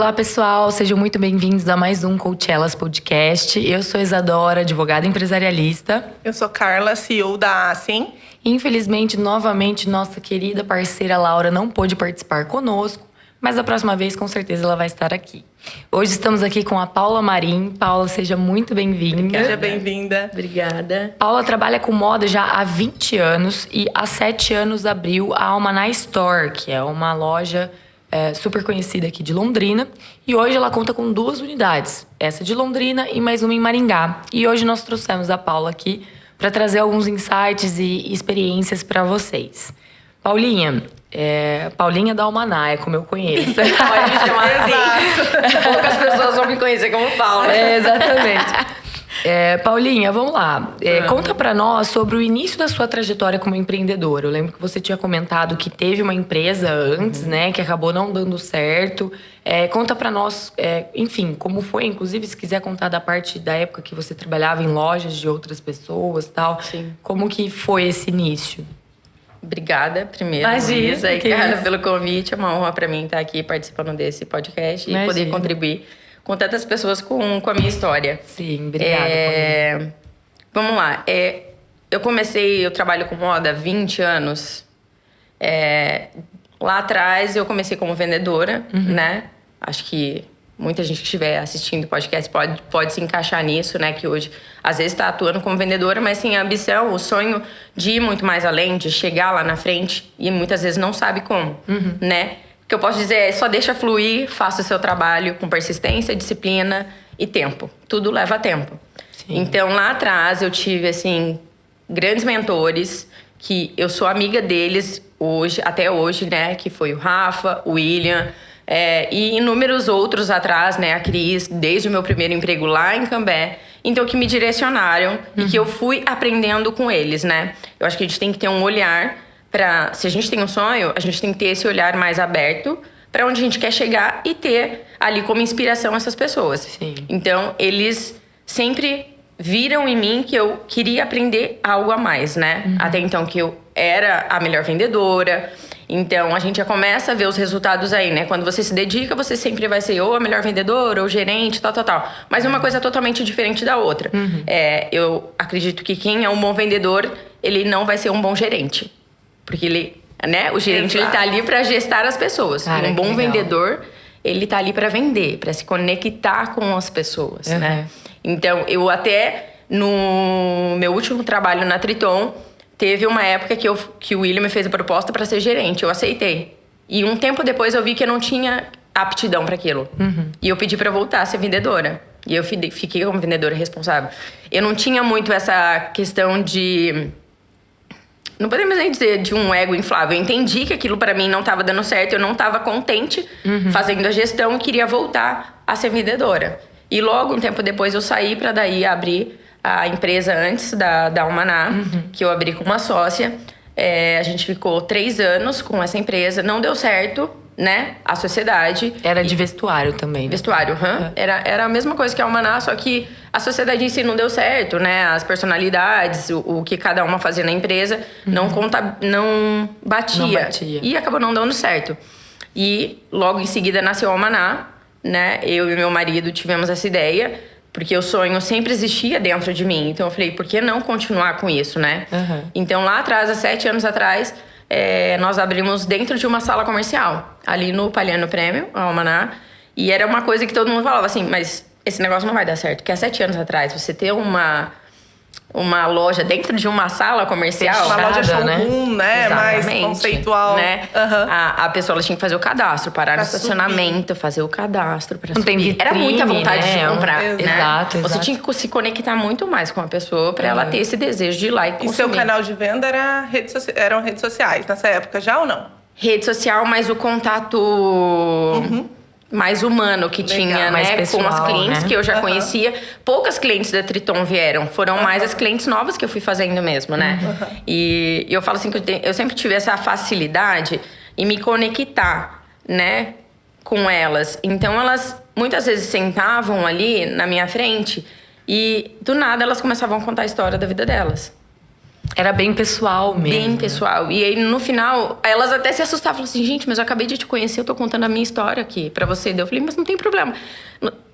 Olá, pessoal. Sejam muito bem-vindos a mais um Coachelas Podcast. Eu sou Isadora, advogada empresarialista. Eu sou Carla, CEO da Assim. Infelizmente, novamente, nossa querida parceira Laura não pôde participar conosco, mas da próxima vez, com certeza, ela vai estar aqui. Hoje estamos aqui com a Paula Marim. Paula, seja muito bem-vinda. Seja bem-vinda. Obrigada. Paula trabalha com moda já há 20 anos e há 7 anos abriu a Almaná Store, que é uma loja super conhecida aqui de Londrina. E hoje ela conta com 2 unidades, essa de Londrina e mais uma em Maringá. E hoje nós trouxemos a Paula aqui para trazer alguns insights e experiências para vocês. Paulinha, Paulinha da Almaná, é como eu conheço. Pode me chamar assim. Poucas pessoas vão me conhecer como Paula. Exatamente. Paulinha, vamos lá. Conta pra nós sobre o início da sua trajetória como empreendedora. Eu lembro que você tinha comentado que teve uma empresa antes, né? Que acabou não dando certo. Conta pra nós, enfim, como foi. Inclusive, se quiser contar da parte da época que você trabalhava em lojas de outras pessoas e tal. Sim. Como que foi esse início? Obrigada, primeiro, Luísa e Carla, pelo convite. É uma honra pra mim estar aqui participando desse podcast e poder contribuir com tantas pessoas com a minha história. Sim, obrigada. Vamos lá. Eu trabalho com moda há 20 anos. Lá atrás eu comecei como vendedora, né? Acho que muita gente que estiver assistindo o podcast pode se encaixar nisso, né? Que hoje, às vezes, está atuando como vendedora, mas tem a ambição, o sonho de ir muito mais além, de chegar lá na frente e muitas vezes não sabe como, né? O que eu posso dizer é só deixa fluir, faça o seu trabalho com persistência, disciplina e tempo. Tudo leva tempo. Sim. Então, lá atrás, eu tive, assim, grandes mentores que eu sou amiga deles hoje, até hoje, né? Que foi o Rafa, o William e inúmeros outros atrás, né? A Cris, desde o meu primeiro emprego lá em Cambé. Então, que me direcionaram e que eu fui aprendendo com eles, né? Eu acho que a gente tem que ter um olhar se a gente tem um sonho, a gente tem que ter esse olhar mais aberto para onde a gente quer chegar e ter ali como inspiração essas pessoas. Sim. Então, eles sempre viram em mim que eu queria aprender algo a mais, né? Até então que eu era a melhor vendedora. Então, a gente já começa a ver os resultados aí, né? Quando você se dedica, você sempre vai ser ou a melhor vendedora, ou gerente, tal. Mas é uma coisa totalmente diferente da outra. Eu acredito que quem é um bom vendedor, ele não vai ser um bom gerente. Porque ele, né? O gerente, ele tá ali para gestar as pessoas. Cara, um bom vendedor, ele tá ali para vender, para se conectar com as pessoas, né? Então, eu até, no meu último trabalho na Triton, teve uma época que o William me fez a proposta para ser gerente. Eu aceitei. E um tempo depois eu vi que eu não tinha aptidão para aquilo. E eu pedi para voltar a ser vendedora. E eu fiquei como vendedora responsável. Eu não tinha muito essa questão de... Não podemos nem dizer de um ego inflável. Eu entendi que aquilo para mim não estava dando certo. Eu não estava contente fazendo a gestão e queria voltar a ser vendedora. E logo, um tempo depois, eu saí para daí abrir a empresa antes da Almaná, que eu abri com uma sócia. A gente ficou 3 anos com essa empresa. Não deu certo, né? A sociedade. Era de vestuário também, né? Vestuário, Era a mesma coisa que a Almaná, só que a sociedade em si não deu certo, né? As personalidades, o que cada uma fazia na empresa, não batia. E acabou não dando certo. E logo em seguida nasceu a Almaná, né? Eu e meu marido tivemos essa ideia, porque o sonho sempre existia dentro de mim. Então eu falei, por que não continuar com isso, né? Então lá atrás, há 7 anos atrás, nós abrimos dentro de uma sala comercial, ali no Palhano Prêmio, a Almaná. E era uma coisa que todo mundo falava assim, mas esse negócio não vai dar certo. Porque há 7 anos atrás, você ter uma loja dentro de uma sala comercial... Uma loja showroom, né? Mais conceitual. Né? A pessoa ela tinha que fazer o cadastro, parar no estacionamento, fazer o cadastro pra subir. Tem vitrine, era muita vontade de comprar, né? Exato. Você tinha que se conectar muito mais com a pessoa pra ela ter esse desejo de ir lá e consumir. E seu canal de venda eram redes sociais nessa época já ou não? Rede social, mas o contato... mais humano que tinha, mais né? Pessoal, com as clientes, né? que eu já conhecia. Poucas clientes da Triton vieram. Foram mais as clientes novas que eu fui fazendo mesmo, né? E eu falo assim que eu sempre tive essa facilidade em me conectar, né? Com elas. Então, elas muitas vezes sentavam ali na minha frente e, do nada, elas começavam a contar a história da vida delas. Era bem pessoal mesmo. Bem pessoal. E aí, no final, elas até se assustavam. Falaram assim, gente, mas eu acabei de te conhecer, eu tô contando a minha história aqui pra você. Daí eu falei, mas não tem problema.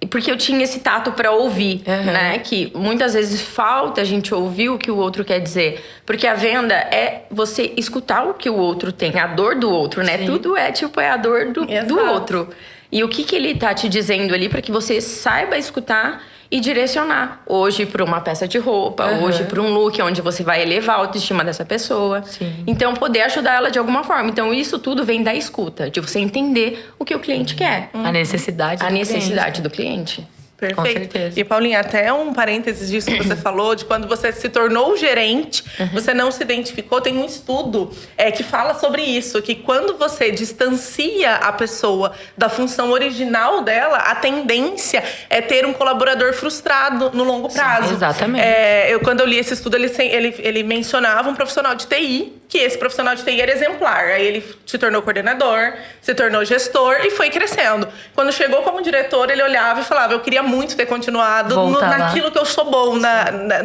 Porque eu tinha esse tato pra ouvir, né? Que muitas vezes falta a gente ouvir o que o outro quer dizer. Porque a venda é você escutar o que o outro tem, a dor do outro, né? Sim. Tudo é a dor do outro. E o que ele tá te dizendo ali pra que você saiba escutar e direcionar. Hoje para uma peça de roupa, hoje para um look onde você vai elevar a autoestima dessa pessoa. Sim. Então, poder ajudar ela de alguma forma. Então, isso tudo vem da escuta, de você entender o que o cliente quer. A necessidade do cliente. Perfeito. Com certeza. E, Paulinha, até um parênteses disso que você falou, de quando você se tornou gerente, você não se identificou. Tem um estudo que fala sobre isso, que quando você distancia a pessoa da função original dela, a tendência é ter um colaborador frustrado no longo prazo. Sim, exatamente. Quando eu li esse estudo, ele mencionava um profissional de TI, que esse profissional de TI era exemplar. Aí ele se tornou coordenador, se tornou gestor e foi crescendo. Quando chegou como diretor, ele olhava e falava, eu queria muito ter continuado naquilo que eu sou bom,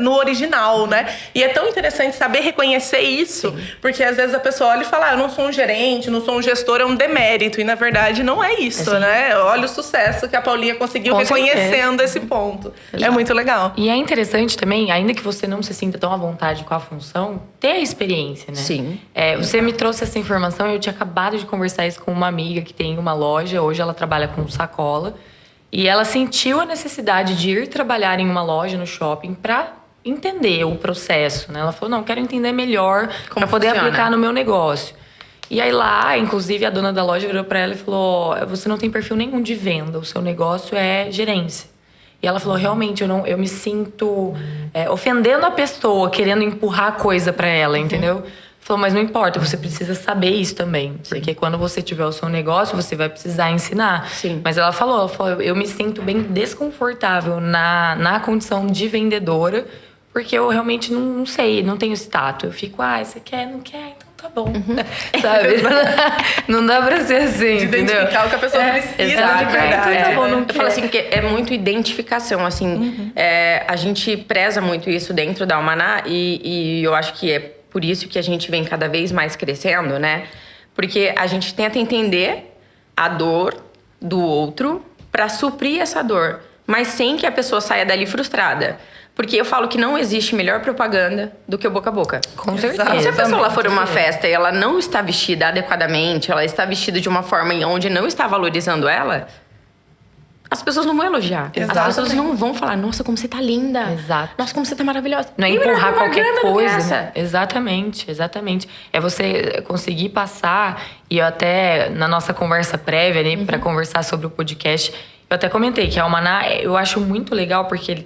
no original, né? E é tão interessante saber reconhecer isso, porque às vezes a pessoa olha e fala, eu não sou um gerente, não sou um gestor, é um demérito. E na verdade não é isso, né? Olha o sucesso que a Paulinha conseguiu reconhecendo esse ponto. É muito legal. E é interessante também, ainda que você não se sinta tão à vontade com a função, ter a experiência, né? Sim. Você me trouxe essa informação e eu tinha acabado de conversar isso com uma amiga que tem uma loja. Hoje ela trabalha com sacola. E ela sentiu a necessidade de ir trabalhar em uma loja no shopping para entender o processo, né? Ela falou, não, quero entender melhor para poder aplicar no meu negócio. E aí lá, inclusive, a dona da loja virou para ela e falou, você não tem perfil nenhum de venda, o seu negócio é gerência. E ela falou, realmente, eu me sinto ofendendo a pessoa, querendo empurrar coisa para ela, entendeu? Falou, mas não importa, você precisa saber isso também. Sim. Porque quando você tiver o seu negócio, você vai precisar ensinar. Sim. Mas ela falou, eu me sinto bem desconfortável na condição de vendedora, porque eu realmente não sei, não tenho esse tato. Eu fico, você quer, não quer, então tá bom. Sabe? Não dá pra ser assim, de entendeu? Identificar o que a pessoa precisa de verdade. Então tá bom, não eu falo assim, que é muito identificação, assim. A gente preza muito isso dentro da Almaná e eu acho que é por isso que a gente vem cada vez mais crescendo, né? Porque a gente tenta entender a dor do outro para suprir essa dor, mas sem que a pessoa saia dali frustrada. Porque eu falo que não existe melhor propaganda do que o boca a boca. Com certeza. Se a pessoa lá for uma festa e ela não está vestida adequadamente, ela está vestida de uma forma onde não está valorizando ela, as pessoas não vão elogiar. Exatamente. As pessoas não vão falar, nossa, como você tá linda. Exato. Nossa, como você tá maravilhosa. Não é E empurrar qualquer coisa, essa? né? Exatamente. É você conseguir passar, e eu até, na nossa conversa prévia, né, pra conversar sobre o podcast, eu até comentei que a Almaná, eu acho muito legal, porque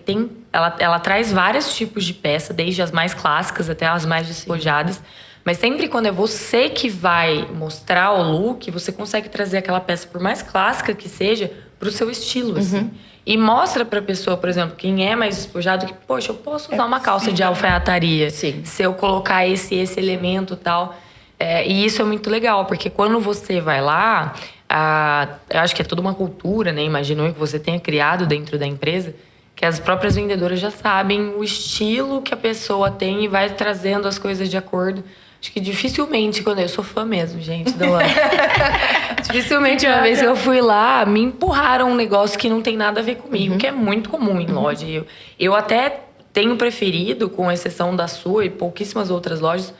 ela traz vários tipos de peça, desde as mais clássicas até as mais despojadas. Mas sempre quando é você que vai mostrar o look, você consegue trazer aquela peça, por mais clássica que seja, pro seu estilo, assim. E mostra pra pessoa, por exemplo, quem é mais despojado, que, poxa, eu posso usar uma calça de alfaiataria. Sim. Se eu colocar esse elemento e tal. E isso é muito legal, porque quando você vai lá, eu acho que é toda uma cultura, né? Imagino eu que você tenha criado dentro da empresa, que as próprias vendedoras já sabem o estilo que a pessoa tem e vai trazendo as coisas de acordo. Acho que dificilmente, quando eu sou fã mesmo, gente, da Luana. Dificilmente uma vez que eu fui lá, me empurraram um negócio que não tem nada a ver comigo, que é muito comum em loja. Eu até tenho preferido, com exceção da sua e pouquíssimas outras lojas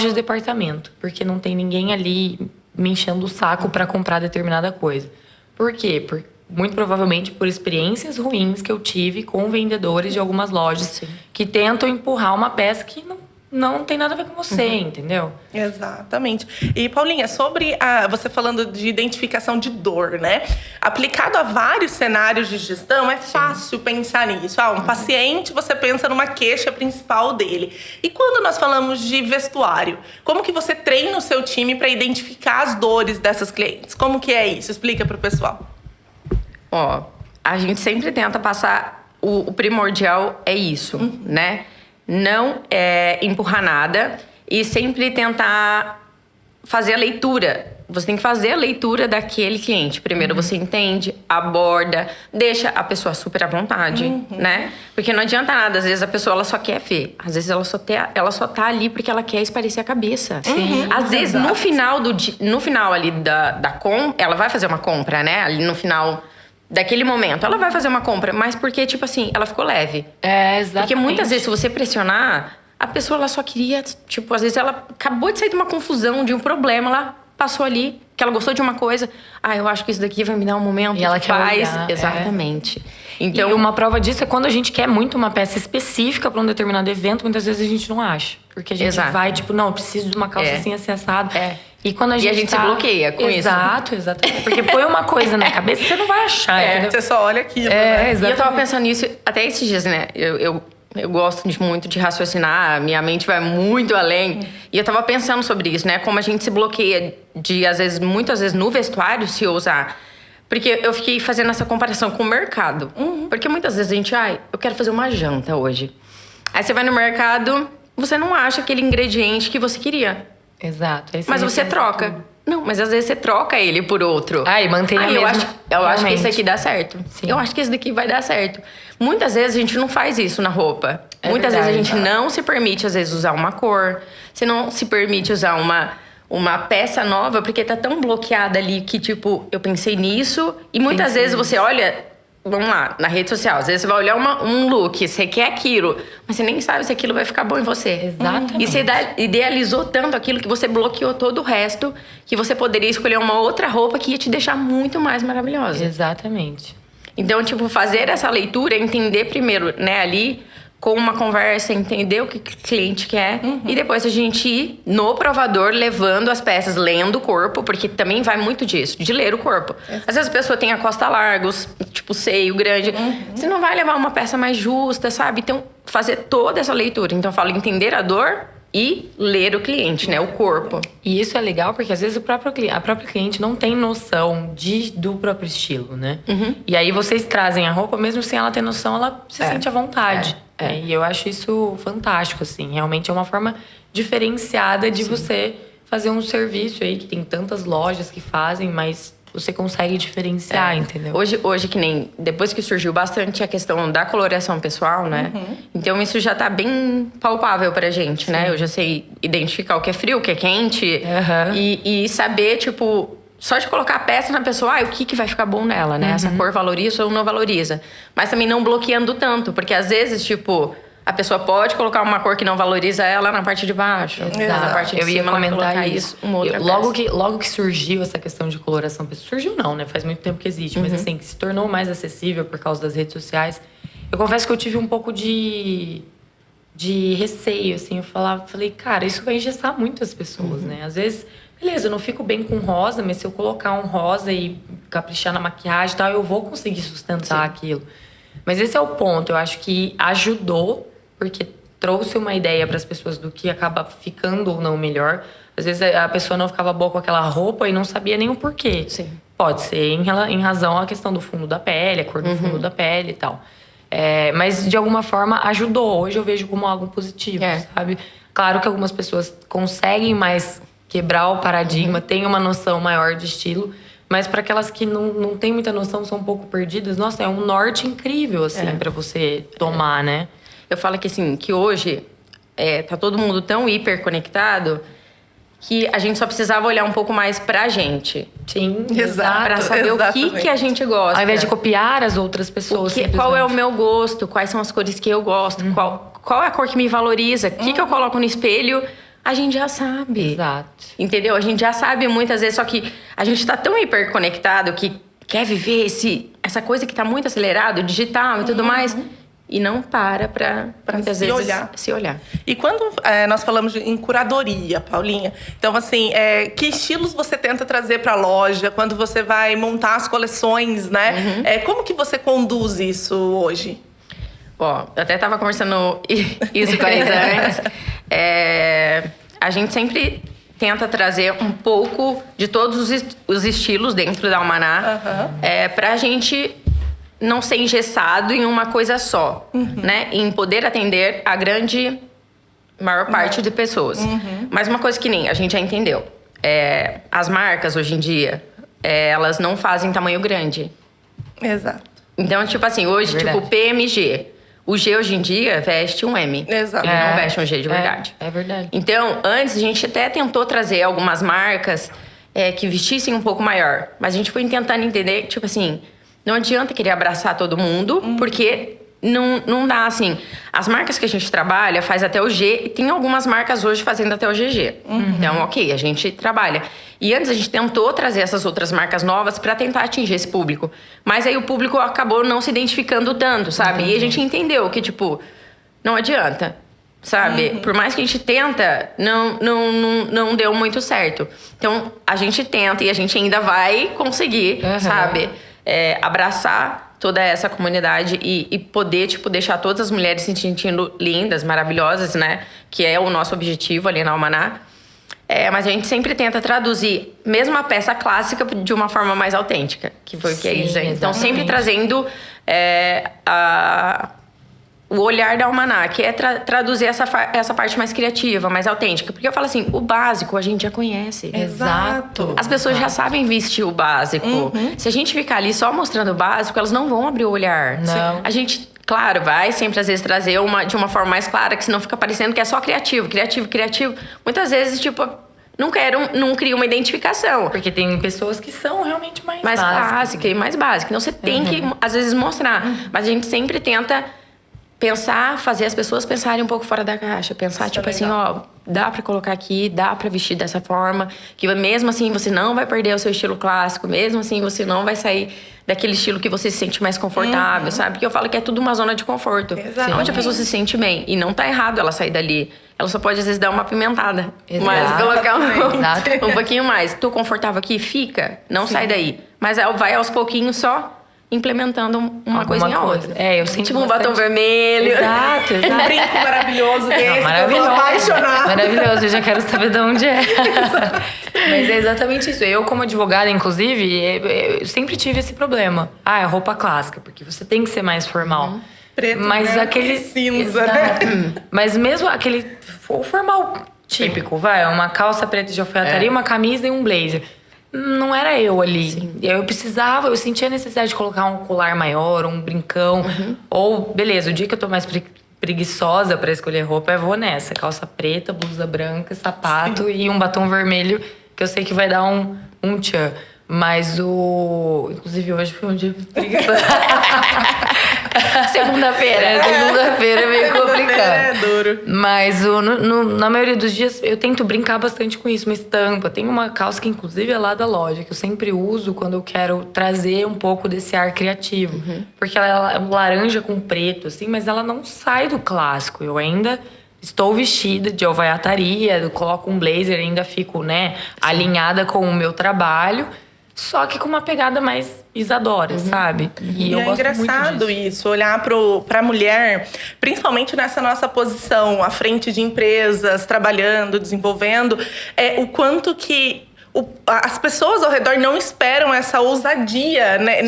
de departamento, porque não tem ninguém ali me enchendo o saco para comprar determinada coisa. Por quê? Muito provavelmente por experiências ruins que eu tive com vendedores de algumas lojas que tentam empurrar uma peça que não tem nada a ver com você, entendeu? Exatamente. E, Paulinha, sobre você falando de identificação de dor, né? Aplicado a vários cenários de gestão, é fácil pensar nisso. Um paciente, você pensa numa queixa principal dele. E quando nós falamos de vestuário, como que você treina o seu time para identificar as dores dessas clientes? Como que é isso? Explica para o pessoal. A gente sempre tenta passar... O primordial é isso, né? Não empurrar nada e sempre tentar fazer a leitura. Você tem que fazer a leitura daquele cliente. Primeiro você entende, aborda, deixa a pessoa super à vontade, né? Porque não adianta nada, às vezes a pessoa ela só quer ver. Às vezes ela só tá ali porque ela quer espairecer a cabeça. Às vezes no final ali da compra, ela vai fazer uma compra, né? Ali no final daquele momento, ela vai fazer uma compra, mas porque, tipo assim, ela ficou leve. Exatamente. Porque muitas vezes, se você pressionar, a pessoa ela só queria, tipo, às vezes ela acabou de sair de uma confusão, de um problema, ela passou ali, que ela gostou de uma coisa. Eu acho que isso daqui vai me dar um momento e ela de quer paz. olhar, Exatamente. Então, e uma prova disso é quando a gente quer muito uma peça específica para um determinado evento, muitas vezes a gente não acha. Porque a gente vai, tipo, não, eu preciso de uma calça assim, assim, assado. E quando a gente se bloqueia com isso. Exatamente. Porque põe uma coisa na cabeça, você não vai achar, entendeu? Você só olha aquilo, né? E eu tava pensando nisso até esses dias, né? Eu gosto muito de raciocinar, minha mente vai muito além. E eu tava pensando sobre isso, né? Como a gente se bloqueia de, muitas vezes, no vestuário, se usar. Porque eu fiquei fazendo essa comparação com o mercado. Porque muitas vezes a gente, eu quero fazer uma janta hoje. Aí você vai no mercado, você não acha aquele ingrediente que você queria. Exato. Mas você troca. Não, mas às vezes você troca ele por outro. E mantém a mesma. Eu acho que esse aqui dá certo. Sim. Eu acho que esse daqui vai dar certo. Muitas vezes a gente não faz isso na roupa. Muitas vezes a gente não se permite, às vezes, usar uma cor. Você não se permite usar uma peça nova, porque tá tão bloqueada ali que, tipo, eu pensei nisso. E muitas vezes você olha... Vamos lá, na rede social. Às vezes você vai olhar um look, você quer aquilo, mas você nem sabe se aquilo vai ficar bom em você. Exatamente. E você idealizou tanto aquilo que você bloqueou todo o resto, que você poderia escolher uma outra roupa que ia te deixar muito mais maravilhosa. Exatamente. Então, tipo, fazer essa leitura, entender primeiro, né, ali, com uma conversa, entender o que o cliente quer. E depois a gente ir no provador, levando as peças, lendo o corpo, porque também vai muito disso, de ler o corpo. Às vezes a pessoa tem a costa larga, tipo, seio grande. Você não vai levar uma peça mais justa, sabe? Então, fazer toda essa leitura. Então, eu falo entender a dor e ler o cliente, né? O corpo. E isso é legal porque às vezes a própria cliente não tem noção do próprio estilo, né? E aí vocês trazem a roupa, mesmo sem ela ter noção, ela se sente à vontade. E eu acho isso fantástico, assim. Realmente é uma forma diferenciada de você fazer um serviço aí, que tem tantas lojas que fazem, mas você consegue diferenciar, entendeu? Hoje, que nem... Depois que surgiu bastante a questão da coloração pessoal, né? Então, isso já tá bem palpável pra gente, né? Eu já sei identificar o que é frio, o que é quente. E saber, tipo... Só de colocar a peça na pessoa, o que vai ficar bom nela, né? Essa cor valoriza ou não valoriza. Mas também não bloqueando tanto. Porque, às vezes, tipo... A pessoa pode colocar uma cor que não valoriza ela na parte de baixo. Na parte de eu ia cima, comentar isso. Uma outra logo que surgiu essa questão de coloração pessoal. Surgiu não, né? Faz muito tempo que existe. Mas assim, que se tornou mais acessível por causa das redes sociais. Eu confesso que eu tive um pouco de receio, assim. Eu falei, cara, isso vai engessar muito as pessoas, né? Às vezes, beleza, eu não fico bem com rosa, mas se eu colocar um rosa e caprichar na maquiagem e tal, eu vou conseguir sustentar aquilo. Mas esse é o ponto. Eu acho que ajudou, porque trouxe uma ideia para as pessoas do que acaba ficando ou não melhor. Às vezes a pessoa não ficava boa com aquela roupa e não sabia nem o porquê. Sim. Pode ser em razão à questão do fundo da pele, a cor do fundo da pele e tal. Mas de alguma forma ajudou. Hoje eu vejo como algo positivo, sabe? Claro que algumas pessoas conseguem mais quebrar o paradigma, têm uma noção maior de estilo. Mas para aquelas que não têm muita noção, são um pouco perdidas, nossa, é um norte incrível, assim, para você tomar, né? Eu falo que, assim, que hoje tá todo mundo tão hiperconectado que a gente só precisava olhar um pouco mais pra gente. Sim, exato. Pra saber o que a gente gosta. Ao invés de copiar as outras pessoas. Qual é o meu gosto, quais são as cores que eu gosto, qual é a cor que me valoriza, o que eu coloco no espelho, a gente já sabe. Exato. Entendeu? A gente já sabe muitas vezes, só que a gente tá tão hiperconectado que quer viver essa coisa que tá muito acelerado, digital e tudo mais... E não para muitas vezes se olhar. E quando nós falamos em curadoria, Paulinha, então assim, que estilos você tenta trazer para a loja quando você vai montar as coleções, né? Como que você conduz isso hoje? Ó, eu até estava conversando isso com a Isa antes. A gente sempre tenta trazer um pouco de todos os estilos dentro da Almaná, pra gente não ser engessado em uma coisa só, né? Em poder atender a maior parte de pessoas. Mas uma coisa que nem a gente já entendeu. as marcas hoje em dia, elas não fazem tamanho grande. Exato. Então, tipo assim, hoje, tipo, PMG. O G hoje em dia veste um M. Exato. Ele não veste um G de verdade. É verdade. Então, antes a gente até tentou trazer algumas marcas que vestissem um pouco maior. Mas a gente foi tentando entender, tipo assim, não adianta querer abraçar todo mundo, porque não dá, assim. As marcas que a gente trabalha faz até o G, e tem algumas marcas hoje fazendo até o GG. Então, ok, a gente trabalha. E antes a gente tentou trazer essas outras marcas novas para tentar atingir esse público. Mas aí o público acabou não se identificando tanto, sabe? E a gente entendeu que, tipo, não adianta, sabe? Por mais que a gente tenta, não deu muito certo. Então, a gente tenta e a gente ainda vai conseguir, sabe? Abraçar toda essa comunidade e poder, tipo, deixar todas as mulheres se sentindo lindas, maravilhosas, né? Que é o nosso objetivo ali na Almaná. Mas a gente sempre tenta traduzir mesmo a peça clássica de uma forma mais autêntica, que foi o que eles dizem. Então, sempre trazendo o olhar da Almaná, que é traduzir essa parte mais criativa, mais autêntica. Porque eu falo assim, o básico a gente já conhece. Exato. As pessoas já sabem vestir o básico. Se a gente ficar ali só mostrando o básico, elas não vão abrir o olhar. Não. A gente, claro, vai sempre às vezes trazer de uma forma mais clara, que senão fica parecendo que é só criativo. Muitas vezes, tipo, não cria uma identificação. Porque tem pessoas que são realmente mais básica e mais básica. Então você tem que, às vezes, mostrar. Mas a gente sempre tenta fazer as pessoas pensarem um pouco fora da caixa. Pensar, tipo assim, dá pra colocar aqui, dá pra vestir dessa forma. Que mesmo assim você não vai perder o seu estilo clássico. Mesmo assim você não vai sair daquele estilo que você se sente mais confortável, sabe? Porque eu falo que é tudo uma zona de conforto. Exatamente. Onde a pessoa se sente bem. E não tá errado ela sair dali. Ela só pode, às vezes, dar uma pimentada. Mas colocar um pouquinho mais. Tô confortável aqui? Fica. Não sai daí. Mas vai aos pouquinhos só implementando uma coisinha ou outra. Eu sinto tipo um batom vermelho. Exato. Um brinco maravilhoso desse. Maravilhoso. Eu tô apaixonada. Maravilhoso. Eu já quero saber de onde é. Mas é exatamente isso. Eu, como advogada, inclusive, eu sempre tive esse problema. É roupa clássica, porque você tem que ser mais formal. Preto, mas aquele cinza, né? Mas mesmo aquele o formal típico, uma calça preta de alfaiataria, uma camisa e um blazer. Não era eu ali. Sim. Eu sentia a necessidade de colocar um colar maior, um brincão. Ou, beleza, o dia que eu tô mais preguiçosa pra escolher roupa, eu vou nessa. Calça preta, blusa branca, sapato e um batom vermelho, que eu sei que vai dar um tchan. Mas inclusive hoje foi um dia preguiçoso. Segunda-feira. Segunda-feira é meio complicado. É duro. Mas na maioria dos dias eu tento brincar bastante com isso, uma estampa. Tem uma calça que inclusive é lá da loja, que eu sempre uso quando eu quero trazer um pouco desse ar criativo. Porque ela é um laranja com preto, assim, mas ela não sai do clássico. Eu ainda estou vestida de alfaiataria, eu coloco um blazer, ainda fico, né, alinhada com o meu trabalho. Só que com uma pegada mais Isadora, sabe? E eu gosto engraçado muito isso, olhar pra mulher, principalmente nessa nossa posição à frente de empresas, trabalhando, desenvolvendo, o quanto que as pessoas ao redor não esperam essa ousadia, né,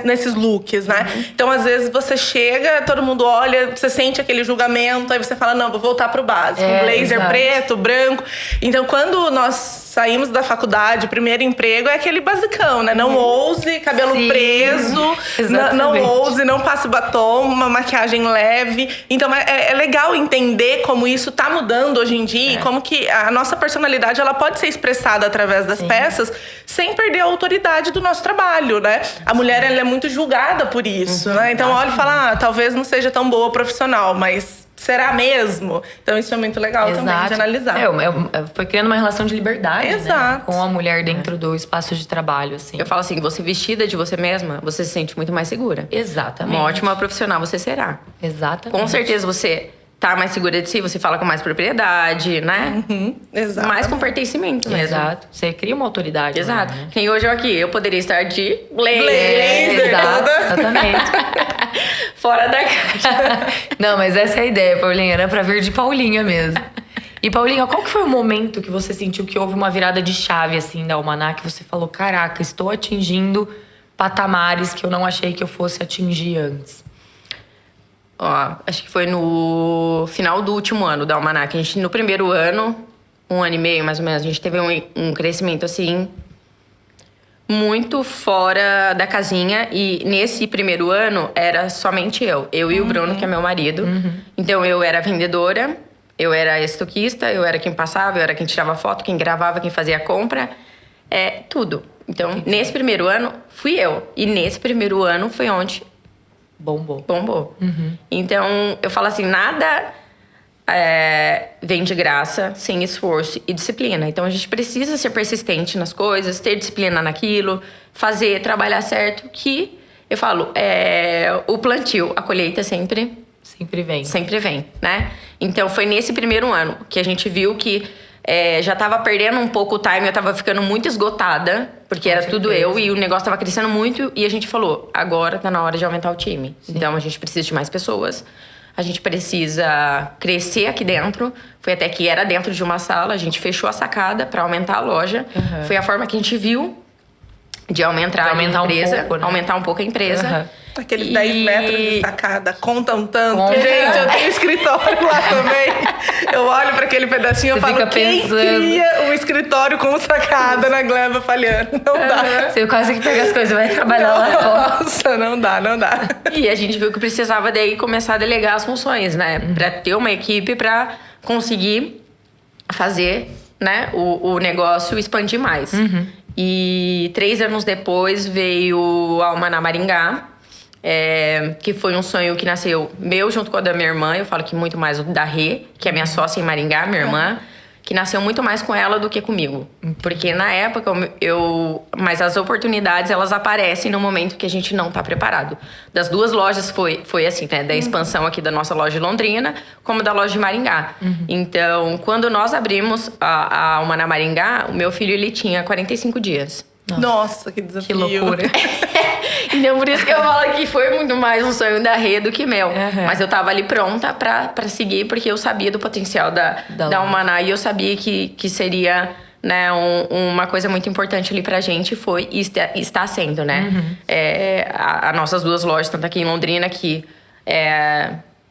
nesses looks, né? Então, às vezes, você chega, todo mundo olha, você sente aquele julgamento, aí você fala, não, vou voltar pro básico. Um blazer preto, branco. Então, quando nós saímos da faculdade, primeiro emprego, é aquele basicão, né? Não ouse, cabelo preso, não ouse, não passe batom, uma maquiagem leve. Então, é legal entender como isso tá mudando hoje em dia e como que a nossa personalidade ela pode ser expressada através das peças sem perder a autoridade do nosso trabalho, né? A mulher, ela é muito julgada por isso, né? Então, olha e fala, talvez não seja tão boa profissional, mas será mesmo? Então, isso é muito legal também de analisar. Foi criando uma relação de liberdade, né? Com a mulher dentro do espaço de trabalho, assim. Eu falo assim, você vestida de você mesma, você se sente muito mais segura. Exatamente. Uma ótima profissional você será. Exatamente. Com certeza você tá mais segura de si, você fala com mais propriedade, né? Exato. Mais com pertencimento mesmo. Exato. Você cria uma autoridade. Exato. Né? Quem hoje eu poderia estar de blazer. Exatamente. Fora da caixa. Não, mas essa é a ideia, Paulinha. Era pra vir de Paulinha mesmo. E, Paulinha, qual que foi o momento que você sentiu que houve uma virada de chave, assim, da Almaná? Que você falou, caraca, estou atingindo patamares que eu não achei que eu fosse atingir antes. Acho que foi no final do último ano da Almaná. A gente, no primeiro ano, 1 ano e meio, mais ou menos, a gente teve um crescimento, assim, muito fora da casinha. E nesse primeiro ano, era somente eu e o Bruno, que é meu marido. Então, eu era vendedora, eu era estoquista, eu era quem passava, eu era quem tirava foto, quem gravava, quem fazia a compra. Tudo. Então, nesse primeiro ano, fui eu. E nesse primeiro ano foi onde... Bombou. Então, eu falo assim, nada vem de graça, sem esforço e disciplina. Então, a gente precisa ser persistente nas coisas, ter disciplina naquilo, fazer, trabalhar certo, que eu falo, o plantio, a colheita sempre vem, né? Então, foi nesse primeiro ano que a gente viu que já estava perdendo um pouco o time, eu estava ficando muito esgotada, porque era tudo eu e o negócio estava crescendo muito. E a gente falou, agora tá na hora de aumentar o time. Sim. Então, a gente precisa de mais pessoas. A gente precisa crescer aqui dentro. Foi até que era dentro de uma sala, a gente fechou a sacada para aumentar a loja. Foi a forma que a a gente viu de aumentar a empresa, um pouco, né? Aumentar um pouco a empresa. Aqueles 10 metros de sacada contam tanto. Gente, eu tenho escritório lá também. Eu olho para aquele pedacinho e falo, quem cria um escritório com sacada na Gleba falhando? Não dá. Você quase que pega as coisas e vai trabalhar lá fora. Nossa, não dá. E a gente viu que precisava daí começar a delegar as funções, né? Para ter uma equipe para conseguir fazer, né, o negócio expandir mais. E 3 anos depois veio a Almaná Maringá, que foi um sonho que nasceu meu junto com a da minha irmã. Eu falo que muito mais o da Rê, que é minha sócia em Maringá, minha irmã, que nasceu muito mais com ela do que comigo. Porque na época, mas as oportunidades, elas aparecem no momento que a gente não tá preparado. Das 2 lojas foi assim, né? Da expansão aqui da nossa loja de Londrina, como da loja de Maringá. Então, quando nós abrimos a Almaná Maringá, o meu filho, ele tinha 45 dias. Nossa, que desafio. Que loucura. Então, por isso que eu falo que foi muito mais um sonho da Rê do que meu. Mas eu tava ali pronta pra seguir, porque eu sabia do potencial da Almaná. E eu sabia que seria, né, uma coisa muito importante ali pra gente. Foi e está sendo, né? As nossas 2 lojas, tanto aqui em Londrina, que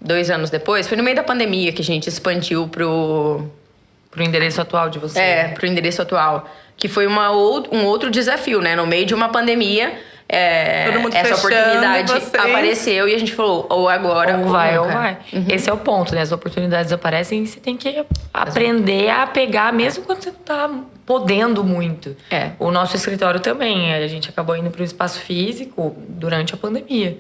2 anos depois, foi no meio da pandemia que a gente expandiu pro endereço atual de você. Pro endereço atual. Que foi um outro desafio, né? No meio de uma pandemia, essa oportunidade apareceu e a gente falou, ou agora ou vai, ou vai. Esse é o ponto, né? As oportunidades aparecem e você tem que aprender a pegar, mesmo quando você não tá podendo muito. O nosso escritório também, a gente acabou indo para um espaço físico durante a pandemia.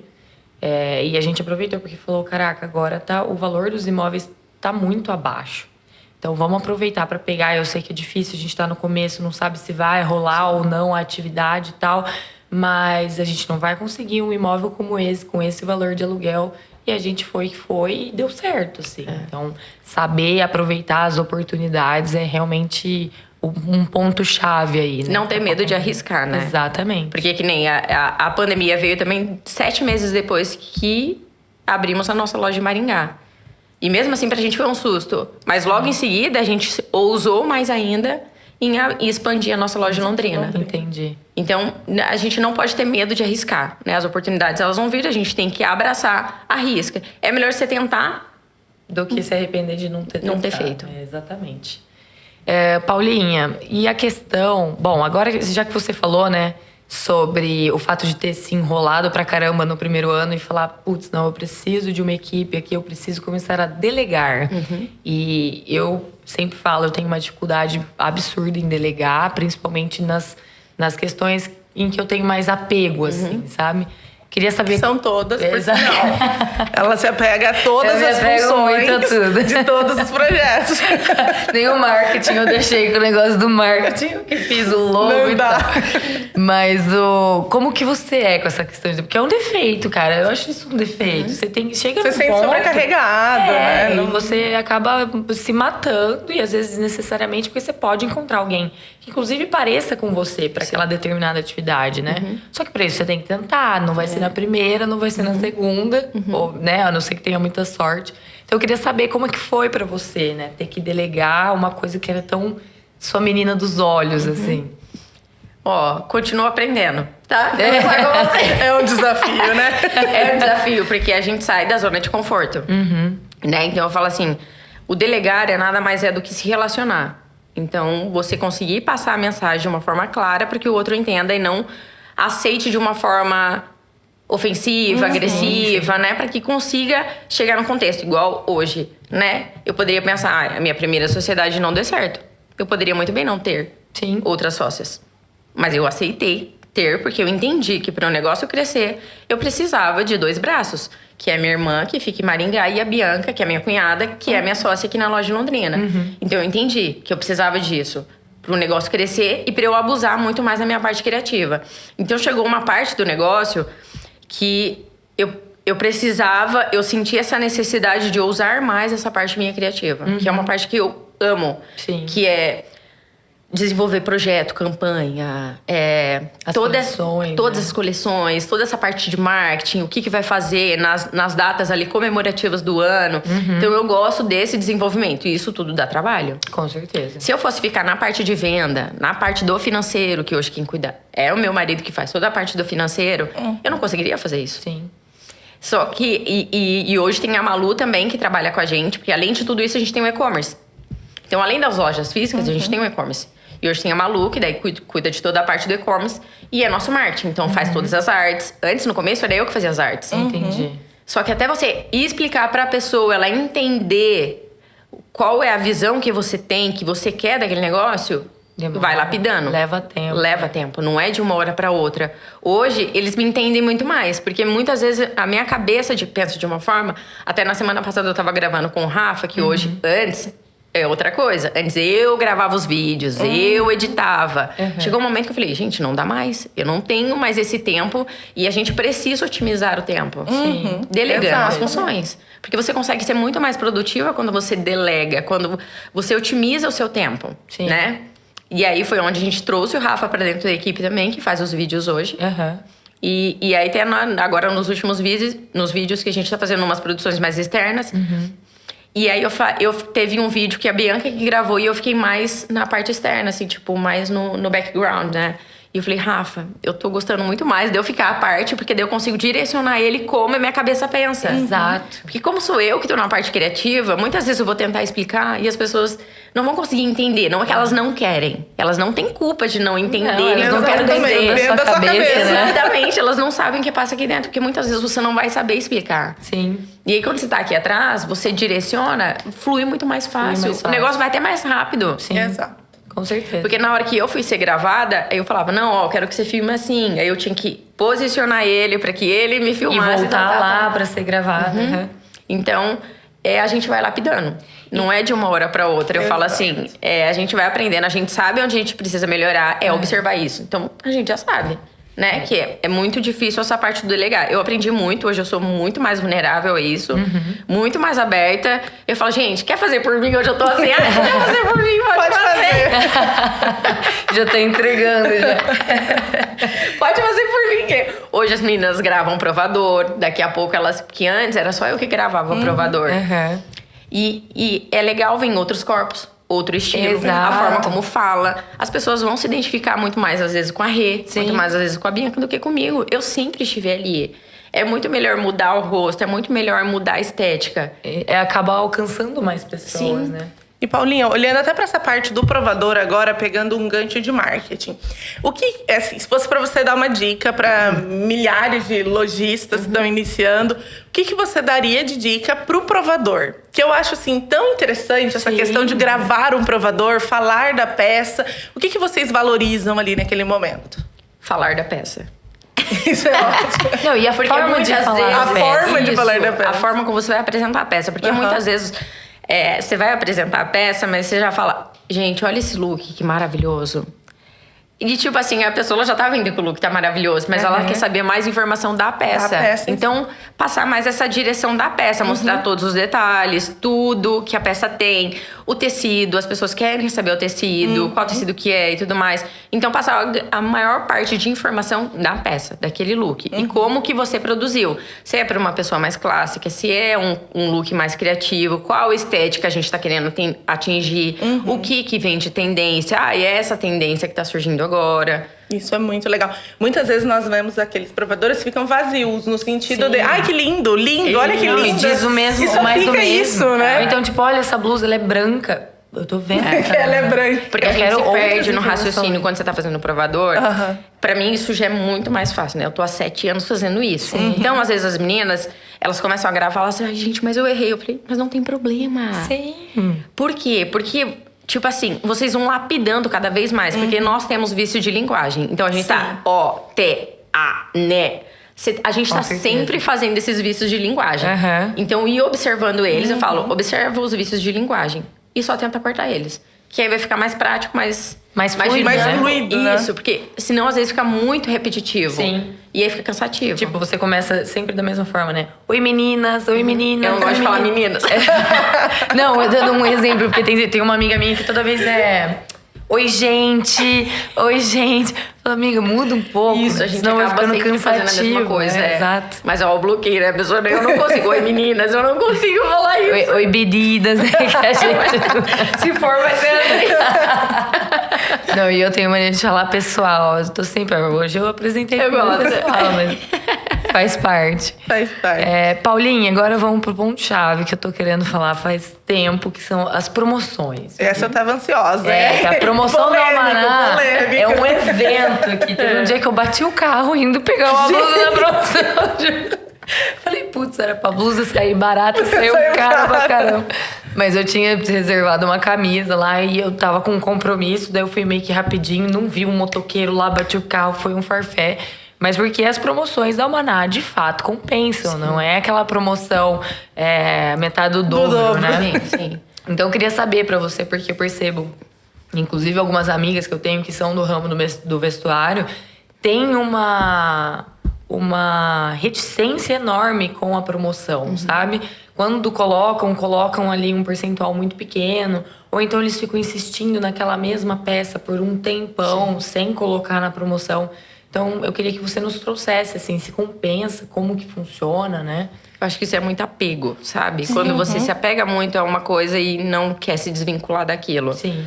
E a gente aproveitou porque falou, caraca, agora o valor dos imóveis tá muito abaixo. Então, vamos aproveitar para pegar. Eu sei que é difícil, a gente está no começo, não sabe se vai rolar ou não a atividade e tal, mas a gente não vai conseguir um imóvel como esse, com esse valor de aluguel. E a gente foi e deu certo, assim. Então, saber aproveitar as oportunidades é realmente um ponto-chave aí, né? Não ter medo de arriscar, né? Exatamente. Porque que nem a pandemia veio também 7 meses depois que abrimos a nossa loja de Maringá. E mesmo assim, pra gente foi um susto. Mas logo em seguida, a gente ousou mais ainda em expandir a nossa loja de Londrina. Entendi. Então, a gente não pode ter medo de arriscar, né? As oportunidades, elas vão vir, a gente tem que abraçar, arrisca. É melhor você tentar do que se arrepender de não ter feito. Exatamente. Paulinha, e a questão... Bom, agora, já que você falou, né, sobre o fato de ter se enrolado pra caramba no primeiro ano e falar, putz, não, eu preciso de uma equipe aqui, eu preciso começar a delegar. E eu sempre falo, eu tenho uma dificuldade absurda em delegar, principalmente nas questões em que eu tenho mais apego, assim, sabe? Queria saber... São todas, por sinal. Ela se apega a todas as funções de todos os projetos. Nem o marketing, eu deixei com o negócio do marketing, que fiz o logo não e dá. tal. Mas como que você é com essa questão? Porque é um defeito, cara. Eu acho isso um defeito. Você chega você num sente ponto... sobrecarregado, né? E você acaba se matando, e às vezes desnecessariamente, porque você pode encontrar alguém que inclusive pareça com você para aquela determinada atividade, né? Só que para isso você tem que tentar, não vai ser na primeira, não vai ser na segunda, ou, né, a não ser que tenha muita sorte. Então eu queria saber como é que foi para você, né, ter que delegar uma coisa que era tão sua menina dos olhos, assim. Continua aprendendo, tá? É um desafio, né? É um desafio, porque a gente sai da zona de conforto, né? Então eu falo assim, o delegar nada mais do que se relacionar. Então, você conseguir passar a mensagem de uma forma clara para que o outro entenda e não aceite de uma forma ofensiva, agressiva, né? Para que consiga chegar no contexto. Igual hoje, né? Eu poderia pensar, a minha primeira sociedade não deu certo. Eu poderia muito bem não ter outras sócias. Mas eu aceitei ter, porque eu entendi que para o negócio crescer, eu precisava de 2 braços. Que é a minha irmã, que fica em Maringá, e a Bianca, que é a minha cunhada, que é a minha sócia aqui na loja de Londrina. Então eu entendi que eu precisava disso para o negócio crescer e para eu abusar muito mais da minha parte criativa. Então chegou uma parte do negócio que eu precisava, eu senti essa necessidade de usar mais essa parte minha criativa. Que é uma parte que eu amo. Que é desenvolver projeto, campanha, todas as coleções, toda essa parte de marketing, o que vai fazer nas datas ali comemorativas do ano. Então eu gosto desse desenvolvimento. E isso tudo dá trabalho. Com certeza. Se eu fosse ficar na parte de venda, na parte do financeiro, que hoje quem cuida é o meu marido que faz toda a parte do financeiro, eu não conseguiria fazer isso. Sim. Só que, e hoje tem a Malu também que trabalha com a gente, porque além de tudo isso a gente tem o e-commerce. Então além das lojas físicas, a gente tem o e-commerce. E hoje tem a Malu, que daí cuida de toda a parte do e-commerce. E é nosso marketing, então faz todas as artes. Antes, no começo, era eu que fazia as artes. Entendi. Só que até você explicar pra pessoa, ela entender qual é a visão que você tem, que você quer daquele negócio, vai lapidando. Leva tempo. Leva tempo, não é de uma hora pra outra. Hoje, eles me entendem muito mais. Porque muitas vezes a minha cabeça pensa de uma forma... Até na semana passada eu tava gravando com o Rafa, que hoje, antes... É outra coisa. Antes eu gravava os vídeos, eu editava. Chegou um momento que eu falei, gente, não dá mais. Eu não tenho mais esse tempo e a gente precisa otimizar o tempo. Delegando as funções. Porque você consegue ser muito mais produtiva quando você delega, quando você otimiza o seu tempo, né? E aí foi onde a gente trouxe o Rafa pra dentro da equipe também, que faz os vídeos hoje. E aí tem agora nos últimos vídeos, nos vídeos que a gente tá fazendo umas produções mais externas. E aí eu teve um vídeo que a Bianca que gravou e eu fiquei mais na parte externa, assim, tipo, mais no background, né? E eu falei, Rafa, eu tô gostando muito mais de eu ficar à parte, porque daí eu consigo direcionar ele como a minha cabeça pensa. Exato. Porque como sou eu que tô na parte criativa, muitas vezes eu vou tentar explicar e as pessoas não vão conseguir entender. Não é que elas não querem. Elas não têm culpa de não entender. Elas não querem dizer da sua cabeça. Exatamente, elas não sabem o que passa aqui dentro, porque muitas vezes você não vai saber explicar. Sim. E aí, quando você tá aqui atrás, você direciona, flui muito mais fácil. O negócio vai até mais rápido. Sim. Exato. Com certeza. Porque na hora que eu fui ser gravada, aí eu falava, não, ó, eu quero que você filme assim. Aí eu tinha que posicionar ele pra que ele me filmasse. E voltar lá pra ser gravada. Então, a gente vai lapidando. Não é de uma hora pra outra. Eu falo assim, a gente vai aprendendo, a gente sabe onde a gente precisa melhorar, observar isso. Então, a gente já sabe. Né? Que é muito difícil essa parte do delegar. Eu aprendi muito, hoje eu sou muito mais vulnerável a isso. Muito mais aberta. Eu falo, gente, quer fazer por mim? Hoje eu tô assim, quer fazer por mim? Pode fazer. Já tô entregando, já. Pode fazer por mim. Hoje as meninas gravam provador. Daqui a pouco elas... Porque antes era só eu que gravava o provador. E é legal ver em outros corpos. Outro estilo, Exato. A forma como fala. As pessoas vão se identificar muito mais, às vezes, com a Rê. Muito mais, às vezes, com a Bianca do que comigo. Eu sempre estive ali. É muito melhor mudar o rosto, é muito melhor mudar a estética. É acabar alcançando mais pessoas, né? E Paulinha, olhando até para essa parte do provador agora, pegando um gancho de marketing. O que, assim, se fosse para você dar uma dica para milhares de lojistas que estão iniciando, o que você daria de dica pro provador? Que eu acho, assim, tão interessante essa questão de gravar um provador, falar da peça. O que vocês valorizam ali naquele momento? Falar da peça. Isso é ótimo. Não, e a forma de falar a forma de falar da peça. A forma como você vai apresentar a peça. Porque muitas vezes... você vai apresentar a peça, mas você já fala... Gente, olha esse look, que maravilhoso. E tipo assim, a pessoa já tá vendo que o look tá maravilhoso. Mas ela quer saber mais informação da peça. Então, passar mais essa direção da peça. Mostrar todos os detalhes, tudo que a peça tem. O tecido, as pessoas querem saber o tecido. Qual tecido que é e tudo mais. Então, passar a maior parte de informação da peça, daquele look. E como que você produziu. Se é pra uma pessoa mais clássica, se é um look mais criativo. Qual estética a gente tá querendo atingir. O que vem de tendência. É essa tendência que tá surgindo agora. Isso é muito legal. Muitas vezes nós vemos aqueles provadores que ficam vazios, no sentido de... Ai, que lindo, lindo, olha que lindo. E diz o mesmo, e só mais fica do mesmo. Isso, né? Então, tipo, olha, essa blusa, ela é branca. Eu tô vendo. Que ela é branca. Porque a Eu gente quero se outras perde no informações. raciocínio quando você tá fazendo o provador. Aham. Pra mim, isso já é muito mais fácil, né? Eu tô há 7 anos fazendo isso. Então, às vezes, as meninas, elas começam a gravar e falam assim, ai, gente, mas eu errei. Eu falei, mas não tem problema. Sim. Por quê? Porque, tipo assim, vocês vão lapidando cada vez mais. Porque nós temos vício de linguagem. Então, a gente tá ó, te, a, né. A gente Com tá certeza. sempre fazendo esses vícios de linguagem. Aham. Então, ir observando eles, eu falo, observa os vícios de linguagem. E só tenta cortar eles. Que aí vai ficar mais prático, mais fluido, mais né? fluido, né? Isso, porque senão às vezes fica muito repetitivo. Sim. E aí fica cansativo. Tipo, você começa sempre da mesma forma, né? Oi, meninas. Oi, meninas. eu não gosto de falar meninas. Não, eu dando um exemplo, porque tem uma amiga minha que toda vez é... Oi, gente. Oi, gente. Fala, amiga, muda um pouco. Isso, a gente senão vai acaba ficando sempre fazendo a cansativo. mesma coisa. né? Exato. Mas ó, o bloqueio, né? A pessoa, eu não consigo. Oi, meninas, eu não consigo falar isso. Oi, bedidas, né? Que a gente... Se for, vai ser assim. Não, e eu tenho mania de falar pessoal. Eu tô sempre... Hoje eu apresentei Eu como gosto. pessoal, mas faz parte. Faz parte. Paulinha, agora vamos pro ponto-chave que eu tô querendo falar faz tempo, que são as promoções. Essa eu tava ansiosa. Que a promoção do Polêmico, Almaná polêmico. é um evento aqui. Teve um dia que eu bati o carro indo pegar uma blusa na promoção. Falei, putz, era pra blusa sair barata, saiu Saiu caro pra caro. caramba. Mas eu tinha reservado uma camisa lá e eu tava com um compromisso, daí eu fui meio que rapidinho, não vi um motoqueiro lá, bati o carro, foi um farfé. Mas porque as promoções da Almaná, de fato, compensam, não é aquela promoção metade do dobro, né? Sim. Então eu queria saber pra você, porque eu percebo, inclusive algumas amigas que eu tenho que são do ramo do vestuário, tem uma reticência enorme com a promoção, sabe? Quando colocam ali um percentual muito pequeno, ou então eles ficam insistindo naquela mesma peça por um tempão, sem colocar na promoção. Então, eu queria que você nos trouxesse, assim, se compensa, como que funciona, né? Eu acho que isso é muito apego, sabe? Quando você se apega muito a uma coisa e não quer se desvincular daquilo. Sim.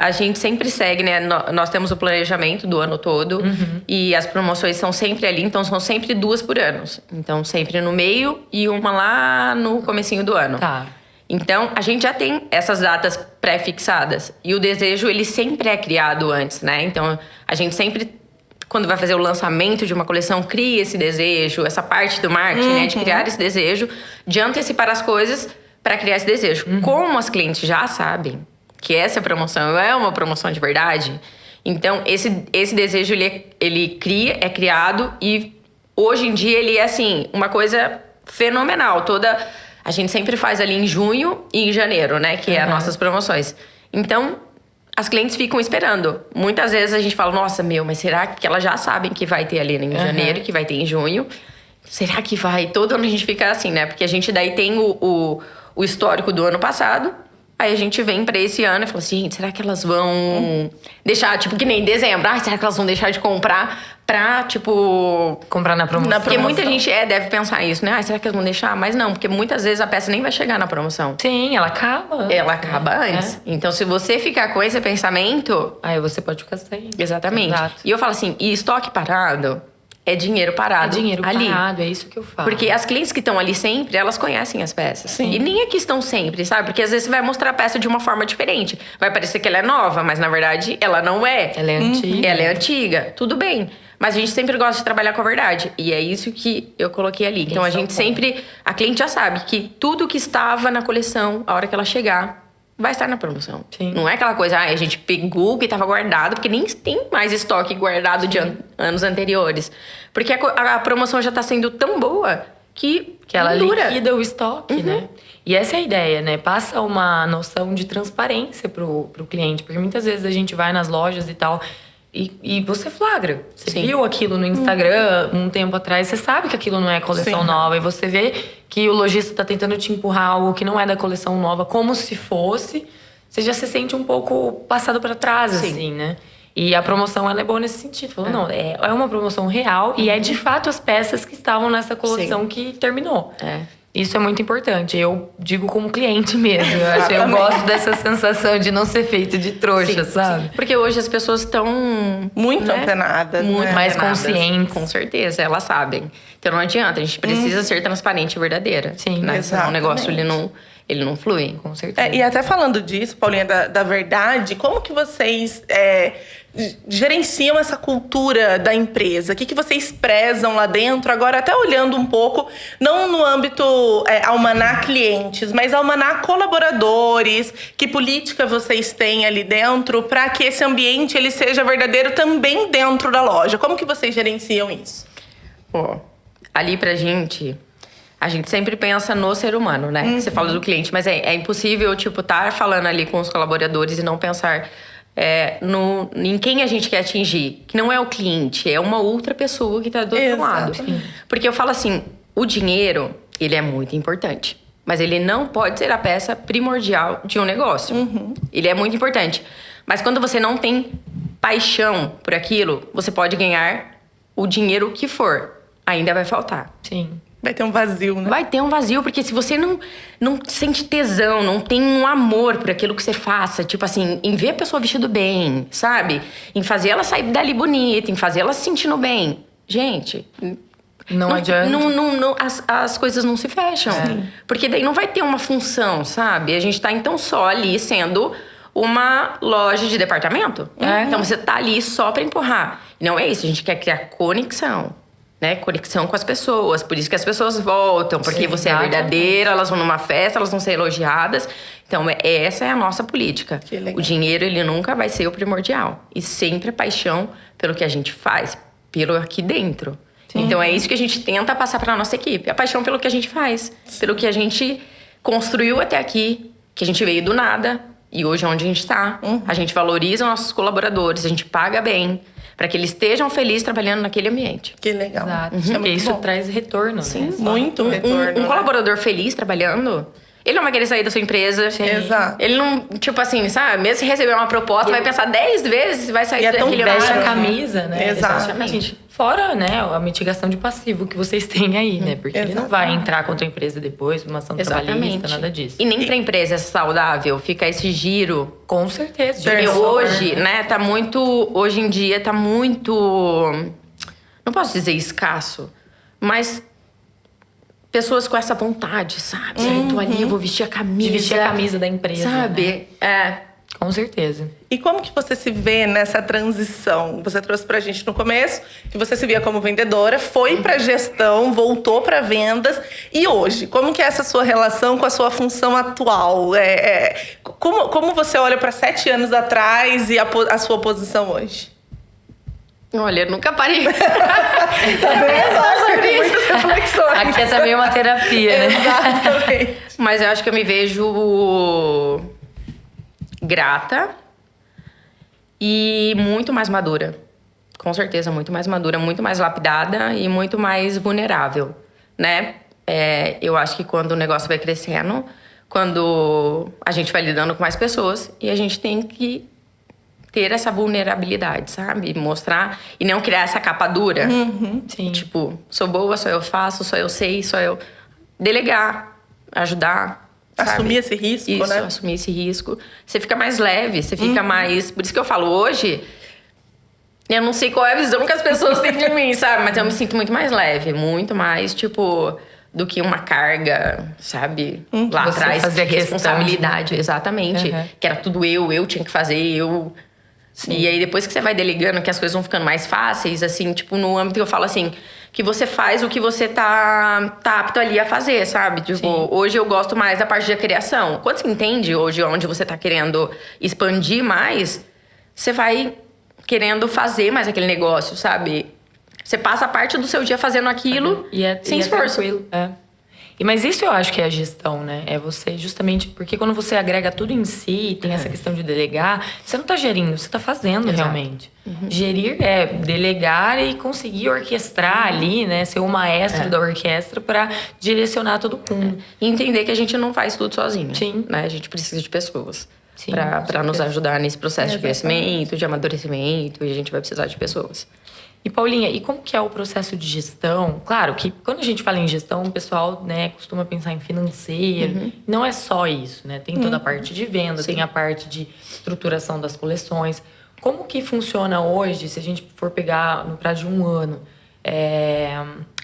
A gente sempre segue, né? Nós temos o planejamento do ano todo. E as promoções são sempre ali. Então, são sempre 2 por ano. Então, sempre no meio e uma lá no comecinho do ano. Tá. Então, a gente já tem essas datas pré-fixadas. E o desejo, ele sempre é criado antes, né? Então, a gente sempre... Quando vai fazer o lançamento de uma coleção, cria esse desejo, essa parte do marketing, né? De criar esse desejo, de antecipar as coisas para criar esse desejo. Como as clientes já sabem que essa promoção é uma promoção de verdade, então esse desejo ele é criado e hoje em dia ele é assim, uma coisa fenomenal. A gente sempre faz ali em junho e em janeiro, né? Que é as nossas promoções. Então, as clientes ficam esperando. Muitas vezes a gente fala, nossa, mas será que elas já sabem que vai ter ali em janeiro, que vai ter em junho? Será que vai? Todo ano a gente fica assim, né? Porque a gente daí tem o histórico do ano passado. Aí a gente vem pra esse ano e fala assim, gente, será que elas vão deixar, tipo, que nem dezembro? Ai, será que elas vão deixar de comprar pra, tipo... Comprar na promoção. Porque muita gente deve pensar isso, né? Ai, será que elas vão deixar? Mas não, porque muitas vezes a peça nem vai chegar na promoção. Sim, ela acaba. Ela acaba antes. Então, se você ficar com esse pensamento... Aí você pode ficar sem. Exatamente. Exato. E eu falo assim, e estoque parado é dinheiro parado. É dinheiro ali. parado, é isso que eu falo. Porque as clientes que estão ali sempre, elas conhecem as peças. Sim. E nem aqui estão sempre, sabe? Porque às vezes você vai mostrar a peça de uma forma diferente. Vai parecer que ela é nova, mas na verdade ela não é. Ela é antiga. Ela é antiga. Tudo bem. Mas a gente sempre gosta de trabalhar com a verdade. E é isso que eu coloquei ali. Então a gente sempre... A cliente já sabe que tudo que estava na coleção, a hora que ela chegar, vai estar na promoção. Sim. Não é aquela coisa, a gente pegou o que estava guardado, porque nem tem mais estoque guardado de anos anteriores. Porque a promoção já está sendo tão boa que ela não dura. liquida o estoque, né? E essa é a ideia, né? Passa uma noção de transparência pro cliente. Porque muitas vezes a gente vai nas lojas e tal... E você flagra. Você Sim. viu aquilo no Instagram um tempo atrás, você sabe que aquilo não é coleção Sim. nova. E você vê que o lojista tá tentando te empurrar algo que não é da coleção nova, como se fosse. Você já se sente um pouco passado para trás, Sim. assim, né? E a promoção, ela é boa nesse sentido. Falou, não, é uma promoção real e é de fato as peças que estavam nessa coleção que terminou. É. Isso é muito importante. Eu digo como cliente mesmo. Eu gosto dessa sensação de não ser feito de trouxa, sabe? Sim. Porque hoje as pessoas estão... Muito antenadas, Muito né? mais antenadas. conscientes. Com certeza, elas sabem. Então não adianta, a gente precisa ser transparente e verdadeira. Sim, né? Senão o negócio exatamente. ele não... ele não flui. Com certeza. E até falando disso, Paulinha, da verdade, como que vocês gerenciam essa cultura da empresa? O que vocês prezam lá dentro? Agora, até olhando um pouco, não no âmbito Almaná clientes, mas Almaná colaboradores, que política vocês têm ali dentro para que esse ambiente ele seja verdadeiro também dentro da loja? Como que vocês gerenciam isso? Pô, ali pra gente... A gente sempre pensa no ser humano, né? Você fala do cliente, mas é impossível, tipo, estar falando ali com os colaboradores e não pensar em quem a gente quer atingir. Que não é o cliente, é uma outra pessoa que tá do outro lado. Porque eu falo assim, o dinheiro, ele é muito importante. Mas ele não pode ser a peça primordial de um negócio. Ele é muito importante. Mas quando você não tem paixão por aquilo, você pode ganhar o dinheiro que for. Ainda vai faltar. Sim. Vai ter um vazio, né? Vai ter um vazio, porque se você não sente tesão, não tem um amor por aquilo que você faça, tipo assim, em ver a pessoa vestido bem, sabe? Em fazer ela sair dali bonita, em fazer ela se sentindo bem. Gente... Não adianta. As coisas não se fecham. Porque daí não vai ter uma função, sabe? A gente tá então só ali sendo uma loja de departamento. Então você tá ali só pra empurrar. E não é isso, a gente quer criar conexão. Né? Conexão com as pessoas. Por isso que as pessoas voltam. Porque você é verdadeira, elas vão numa festa, elas vão ser elogiadas. Então, essa é a nossa política. Que legal. O dinheiro, ele nunca vai ser o primordial. E sempre a paixão pelo que a gente faz. Pelo aqui dentro. Sim. Então, é isso que a gente tenta passar pra nossa equipe. A paixão pelo que a gente faz. Pelo que a gente construiu até aqui. Que a gente veio do nada. E hoje é onde a gente tá. A gente valoriza os nossos colaboradores. A gente paga bem. Para que eles estejam felizes trabalhando naquele ambiente. Que legal. Exato. É muito isso bom. traz retorno, Sim, né? muito retorno. Um colaborador feliz trabalhando, ele não vai querer sair da sua empresa. Exato. Ele não, tipo assim, sabe? Mesmo se receber uma proposta, vai pensar 10 vezes se vai sair é tão daquele Veste a lugar. camisa, né? Exatamente. Fora, né, a mitigação de passivo que vocês têm aí, né? Porque ele não vai entrar contra a empresa depois, uma ação trabalhista, nada disso. E nem pra empresa é saudável, fica esse giro. Com certeza. Porque hoje, né, tá muito... Hoje em dia tá muito... Não posso dizer escasso, mas... Pessoas com essa vontade, sabe? Eu tô ali, eu vou vestir a camisa. De vestir a camisa da empresa, sabe? Né? Com certeza. E como que você se vê nessa transição? Você trouxe pra gente no começo que você se via como vendedora, foi pra gestão, voltou pra vendas. E hoje, como que é essa sua relação com a sua função atual? Como você olha pra 7 anos atrás e a sua posição hoje? Olha, eu nunca parei. Tem muitas reflexões. Aqui é também uma terapia, né? Exatamente. Mas eu acho que eu me vejo grata e muito mais madura. Com certeza, muito mais madura, muito mais lapidada e muito mais vulnerável, né? Eu acho que quando o negócio vai crescendo, quando a gente vai lidando com mais pessoas, e a gente tem que ter essa vulnerabilidade, sabe? Mostrar e não criar essa capa dura. Sim. Tipo, sou boa, só eu faço, só eu sei, só eu... Delegar, ajudar, sabe? Assumir esse risco, Isso, né? assumir esse risco. Você fica mais leve, você fica mais... Por isso que eu falo, hoje... Eu não sei qual é a visão que as pessoas têm de mim, sabe? Mas eu me sinto muito mais leve, muito mais, tipo... Do que uma carga, sabe? Lá Você atrás, fazia de questão responsabilidade, exatamente. Que era tudo eu tinha que fazer, eu... Sim. E aí, depois que você vai delegando, que as coisas vão ficando mais fáceis, assim, tipo, no âmbito que eu falo assim, que você faz o que você tá apto ali a fazer, sabe? Tipo, hoje eu gosto mais da parte da criação. Quando você entende hoje onde você tá querendo expandir mais, você vai querendo fazer mais aquele negócio, sabe? Você passa a parte do seu dia fazendo aquilo sem esforço. Tranquilo. Mas isso eu acho que é a gestão, né? É você justamente... Porque quando você agrega tudo em si, tem essa questão de delegar, você não tá gerindo, você tá fazendo realmente. Gerir é delegar e conseguir orquestrar ali, né? Ser o maestro da orquestra pra direcionar todo mundo. E entender que a gente não faz tudo sozinho. Sim. Né? A gente precisa de pessoas. Sim, Pra nos ajudar nesse processo de crescimento, de amadurecimento. E a gente vai precisar de pessoas. E Paulinha, e como que é o processo de gestão? Claro que quando a gente fala em gestão, o pessoal, né, costuma pensar em financeiro. Não é só isso, né? Tem toda a parte de venda, tem a parte de estruturação das coleções. Como que funciona hoje, se a gente for pegar no prazo de um ano,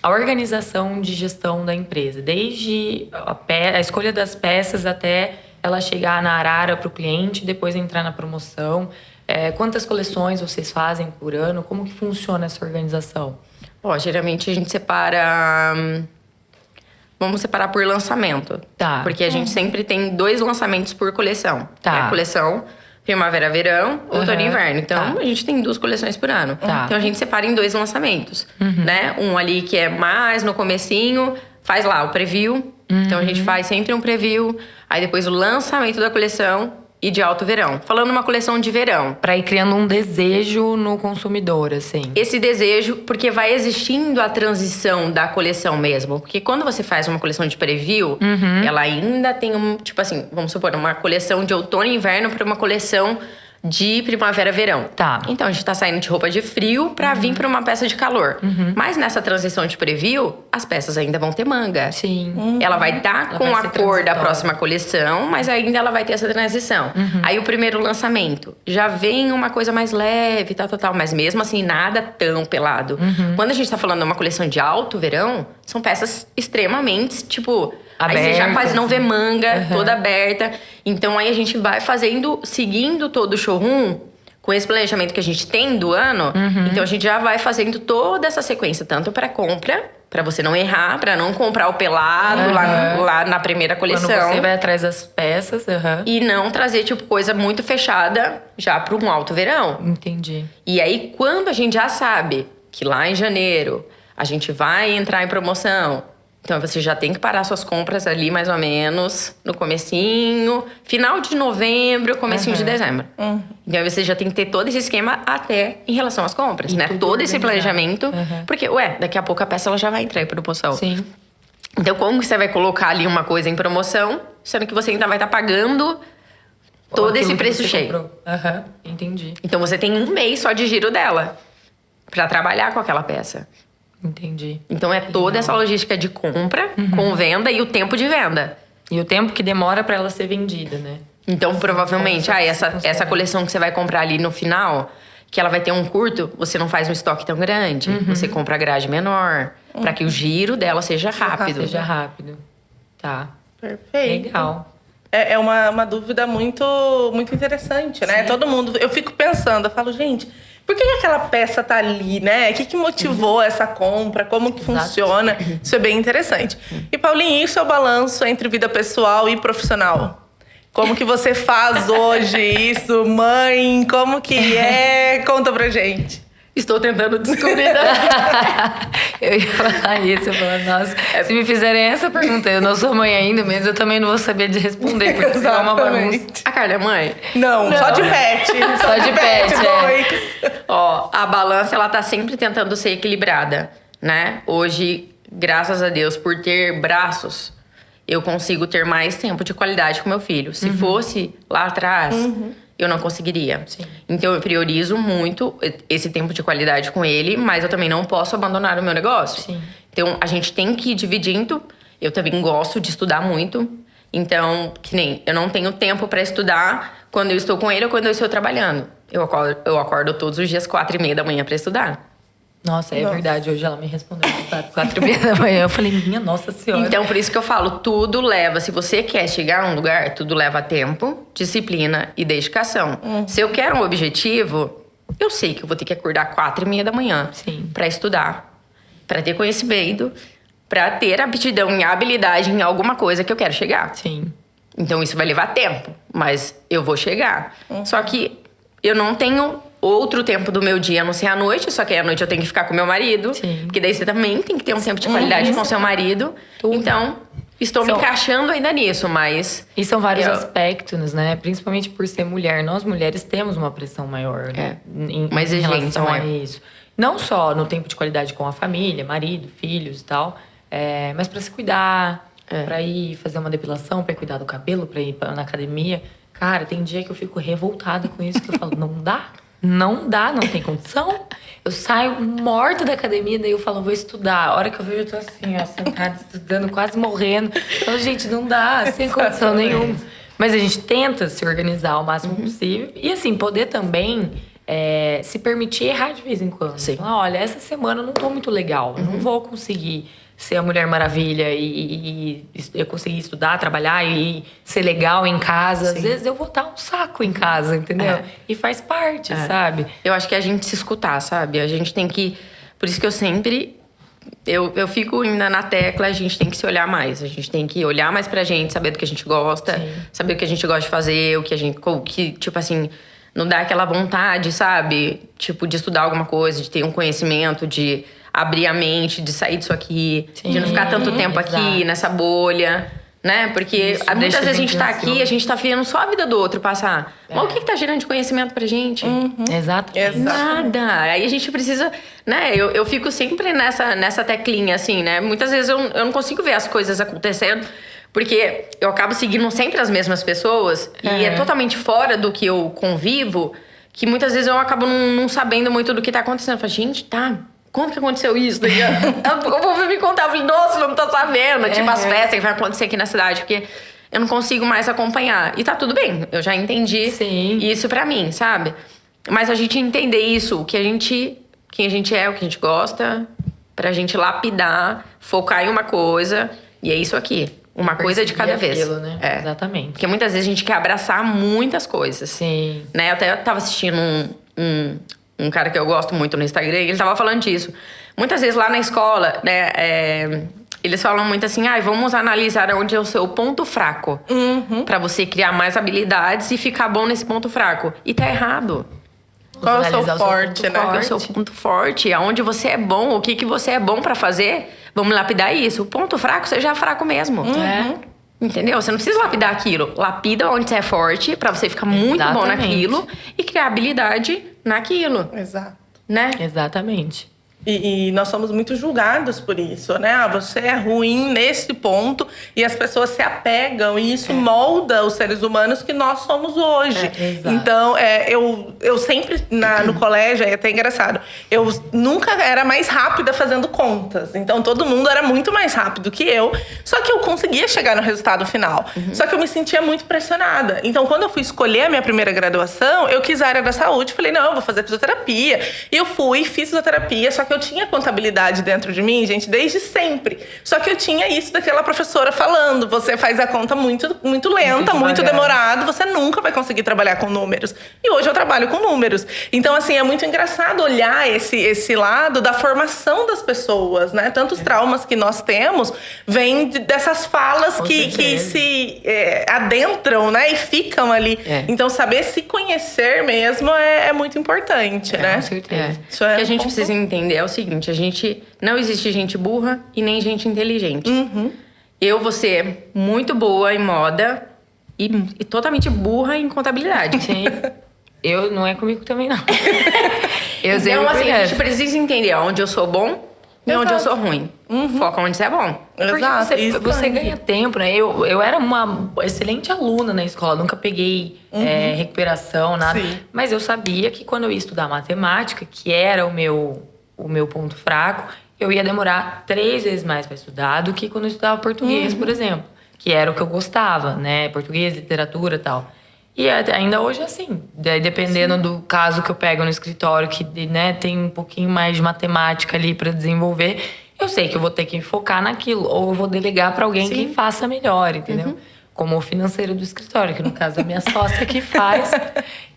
a organização de gestão da empresa, desde a escolha das peças até ela chegar na arara para o cliente, depois entrar na promoção. Quantas coleções vocês fazem por ano? Como que funciona essa organização? Geralmente a gente separa... Vamos separar por lançamento. Tá. Porque a gente sempre tem 2 lançamentos por coleção. Tá. A coleção primavera-verão, outono e inverno. Então, a gente tem 2 coleções por ano. Tá. Então, a gente separa em 2 lançamentos, né? Um ali que é mais no comecinho, faz lá o preview. Então, a gente faz sempre um preview. Aí, depois, o lançamento da coleção e de alto verão. Falando uma coleção de verão. Para ir criando um desejo no consumidor, assim. Esse desejo, porque vai existindo a transição da coleção mesmo. Porque quando você faz uma coleção de preview, ela ainda tem tipo assim, vamos supor, uma coleção de outono e inverno para uma coleção de primavera-verão. Tá. Então, a gente tá saindo de roupa de frio pra vir pra uma peça de calor. Mas nessa transição de preview, as peças ainda vão ter manga. Sim. Ela vai estar com vai a ser cor da transitória. próxima coleção, mas ainda ela vai ter essa transição. Aí, o primeiro lançamento já vem uma coisa mais leve, tal. Mas mesmo assim, nada tão pelado. Quando a gente tá falando de uma coleção de alto verão, são peças extremamente, tipo... Aí você já Abertas, quase não vê manga, toda aberta. Então, aí a gente vai seguindo todo o showroom, com esse planejamento que a gente tem do ano. Então, a gente já vai fazendo toda essa sequência, tanto para compra, para você não errar, para não comprar o pelado lá na primeira coleção. Quando você vai atrás das peças, E não trazer, tipo, coisa muito fechada já para um alto verão. Entendi. E aí, quando a gente já sabe que lá em janeiro a gente vai entrar em promoção... Então, você já tem que parar suas compras ali, mais ou menos, no comecinho. Final de novembro, comecinho de dezembro. Então, você já tem que ter todo esse esquema até em relação às compras, E né? tudo Todo esse organizado. planejamento. Porque, daqui a pouco a peça ela já vai entrar em promoção. Sim. Então, como que você vai colocar ali uma coisa em promoção, sendo que você ainda vai estar pagando todo Aquilo esse que preço você cheio? comprou. Entendi. Então, você tem 1 mês só de giro dela pra trabalhar com aquela peça. Entendi. Então, é toda essa logística de compra, com venda e o tempo de venda. E o tempo que demora para ela ser vendida, né? Então, provavelmente, essa coleção que você vai comprar ali no final, que ela vai ter um curto, você não faz um estoque tão grande. Você compra a grade menor, para que o giro dela seja rápido. Seja rápido. Tá. Perfeito. Legal. É uma dúvida muito interessante, né? Sim. Todo mundo... Eu fico pensando, eu falo, gente... Por que aquela peça tá ali, né? O que motivou essa compra? Como que funciona? Isso é bem interessante. E, Paulinho, e o seu balanço entre vida pessoal e profissional? Como que você faz hoje isso? Mãe, como que é? Conta pra gente. Estou tentando descobrir. Eu ia falar isso, eu falando, nossa, se me fizerem essa pergunta, eu não sou mãe ainda, mas eu também não vou saber de responder, porque senão é uma bagunça. A Carla é mãe? Não, só de pet. Só de pet, dois. A balança, ela tá sempre tentando ser equilibrada, né? Hoje, graças a Deus, por ter braços, eu consigo ter mais tempo de qualidade com meu filho. Se fosse lá atrás... eu não conseguiria. Sim. Então, eu priorizo muito esse tempo de qualidade com ele, mas eu também não posso abandonar o meu negócio. Sim. Então, a gente tem que ir dividindo. Eu também gosto de estudar muito. Então, que nem eu não tenho tempo para estudar quando eu estou com ele ou quando eu estou trabalhando. Eu acordo todos os dias 4h30 da manhã para estudar. Nossa, é verdade. Hoje ela me respondeu 4h30 da manhã. Eu falei, minha Nossa Senhora. Então, por isso que eu falo, tudo leva... Se você quer chegar a um lugar, tudo leva tempo, disciplina e dedicação. Se eu quero um objetivo, eu sei que eu vou ter que acordar 4h30 da manhã. Sim. Pra estudar, pra ter conhecimento, pra ter aptidão e habilidade em alguma coisa que eu quero chegar. Sim. Então, isso vai levar tempo, mas eu vou chegar. Só que eu não tenho... outro tempo do meu dia, a não ser à noite. Só que aí à noite eu tenho que ficar com meu marido. Sim. Porque daí você também tem que ter um tempo de qualidade com seu marido. Tudo. Então, estou me encaixando ainda nisso, mas... E são vários aspectos, né? Principalmente por ser mulher. Nós, mulheres, temos uma pressão maior, né? Uma exigência relação maior. a isso. Não só no tempo de qualidade com a família, marido, filhos e tal. Mas pra se cuidar, pra ir fazer uma depilação, pra cuidar do cabelo, pra ir na academia. Cara, tem dia que eu fico revoltada com isso. Que eu falo, não dá. Não dá, não tem condição. Eu saio morta da academia, daí eu falo, vou estudar. A hora que eu vejo, eu tô assim, ó, sentada, estudando, quase morrendo. Então, gente, não dá, sem condição nenhuma. Mas a gente tenta se organizar o máximo possível. E assim, poder também se permitir errar de vez em quando. Sim. Falar, olha, essa semana eu não tô muito legal. Eu não vou conseguir ser a Mulher Maravilha e eu conseguir estudar, trabalhar e ser legal em casa. Às vezes eu vou estar um saco em casa, entendeu? E faz parte, sabe? Eu acho que é a gente se escutar, sabe? A gente tem que... Por isso que eu sempre... Eu fico ainda na tecla, a gente tem que se olhar mais. A gente tem que olhar mais pra gente, saber do que a gente gosta. Sim. Saber o que a gente gosta de fazer, tipo assim... Não dá aquela vontade, sabe? Tipo, de estudar alguma coisa, de ter um conhecimento, de abrir a mente, de sair disso aqui. De não ficar tanto tempo aqui, nessa bolha, né? Porque muitas vezes a gente tá aqui, a gente tá vendo só a vida do outro passar. Mas o que tá gerando de conhecimento pra gente? Exatamente. Nada. Aí a gente precisa, né? Eu fico sempre nessa teclinha, assim, né? Muitas vezes eu não consigo ver as coisas acontecendo, porque eu acabo seguindo sempre as mesmas pessoas e é totalmente fora do que eu convivo, que muitas vezes eu acabo não sabendo muito do que tá acontecendo. Eu falo, gente, quando que aconteceu isso? Eu vou me contar, eu falei, nossa, eu não tô sabendo. Tipo, as festas que vai acontecer aqui na cidade, porque eu não consigo mais acompanhar. E tá tudo bem, eu já entendi isso pra mim, sabe? Mas a gente entender isso, quem a gente é, o que a gente gosta, pra gente lapidar, focar em uma coisa, e é isso aqui. Uma coisa de cada vez. Aquilo, né? Exatamente. Porque muitas vezes a gente quer abraçar muitas coisas. Sim. Né? Eu até tava assistindo um cara que eu gosto muito no Instagram, e ele tava falando disso. Muitas vezes lá na escola, né, eles falam muito assim, vamos analisar onde é o seu ponto fraco. Pra você criar mais habilidades e ficar bom nesse ponto fraco. E tá errado. Qual é o seu forte, né? Qual é o seu ponto forte? Aonde você é bom, o que você é bom pra fazer. Vamos lapidar isso. O ponto fraco, você já é fraco mesmo. Entendeu? Você não precisa lapidar aquilo. Lapida onde você é forte pra você ficar muito bom naquilo e criar habilidade naquilo. Exato. Né? Exatamente. E nós somos muito julgados por isso, né? Você é ruim nesse ponto e as pessoas se apegam e isso molda os seres humanos que nós somos hoje. Então, eu sempre, no colégio, é até engraçado, eu nunca era mais rápida fazendo contas. Então, todo mundo era muito mais rápido que eu, só que eu conseguia chegar no resultado final. Só que eu me sentia muito pressionada. Então, quando eu fui escolher a minha primeira graduação, eu quis a área da saúde. Falei, não, eu vou fazer fisioterapia. E eu fui, fiz fisioterapia, só que eu tinha contabilidade dentro de mim, gente, desde sempre. Só que eu tinha isso daquela professora falando, você faz a conta muito, muito lenta, muito demorado, você nunca vai conseguir trabalhar com números. E hoje eu trabalho com números. Então, assim, é muito engraçado olhar esse lado da formação das pessoas, né? Tantos traumas que nós temos vêm dessas falas que se adentram, né? E ficam ali. Então, saber se conhecer mesmo é muito importante, né? Com certeza. Isso O que a gente precisa entender é o seguinte, não existe gente burra e nem gente inteligente. Eu vou ser muito boa em moda e totalmente burra em contabilidade. Sim. Eu não é comigo também, não. Então, assim, a gente precisa entender onde eu sou bom e onde eu sou ruim. Foca onde você é bom. Porque você ganha tempo, né? Eu era uma excelente aluna na escola, nunca peguei recuperação, nada. Mas eu sabia que quando eu ia estudar matemática, que era o meu ponto fraco, eu ia demorar 3 vezes mais para estudar do que quando eu estudava português, por exemplo. Que era o que eu gostava, né? Português, literatura e tal. E ainda hoje é assim. Dependendo do caso que eu pego no escritório, que né, tem um pouquinho mais de matemática ali para desenvolver, eu sei que eu vou ter que focar naquilo. Ou eu vou delegar para alguém que faça melhor, entendeu? Como o financeiro do escritório, que no caso é a minha sócia que faz.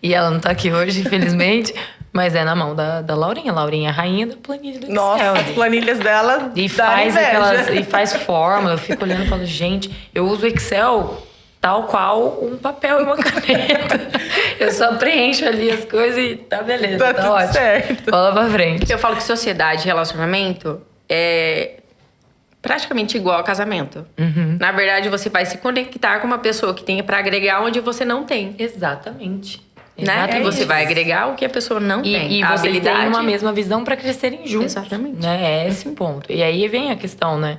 E ela não tá aqui hoje, infelizmente. Mas é na mão da Laurinha. Laurinha é a rainha da planilha do Excel. Nossa, as planilhas dela e faz fórmula. Eu fico olhando e falo, gente, eu uso o Excel tal qual um papel e uma caneta. Eu só preencho ali as coisas e tá beleza, tá tudo ótimo. certo. Bola pra frente. Eu falo que sociedade e relacionamento é praticamente igual a casamento. Na verdade, você vai se conectar com uma pessoa que tenha pra agregar onde você não tem. Exatamente. Né? E você vai agregar o que a pessoa não tem. E a vocês habilidade têm uma mesma visão pra crescerem juntos. Exatamente. Né? É esse ponto. E aí vem a questão, né?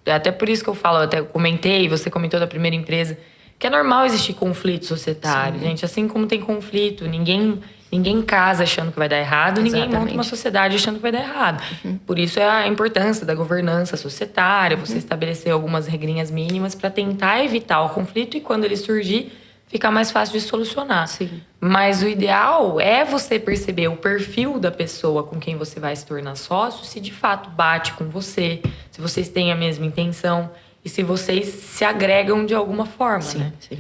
Até por isso que eu falo, eu até comentei, você comentou da primeira empresa, que é normal existir conflito societário, gente. Assim como tem conflito, ninguém casa achando que vai dar errado, ninguém monta uma sociedade achando que vai dar errado. Por isso é a importância da governança societária, você estabelecer algumas regrinhas mínimas para tentar evitar o conflito e quando ele surgir, fica mais fácil de solucionar. Sim. Mas o ideal é você perceber o perfil da pessoa com quem você vai se tornar sócio, se de fato bate com você, se vocês têm a mesma intenção e se vocês se agregam de alguma forma, né? Sim.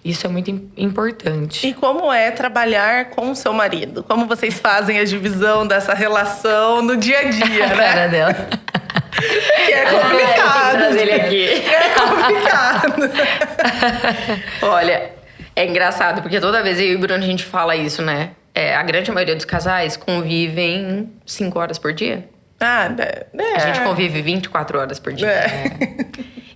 Isso é muito importante. E como é trabalhar com o seu marido? Como vocês fazem a divisão dessa relação no dia a dia, A né? cara dela. Que é complicado. trazer ele aqui. É complicado. Olha, é engraçado, porque toda vez eu e o Bruno a gente fala isso, né? A grande maioria dos casais convivem 5 horas por dia. Ah, A gente convive 24 horas por dia.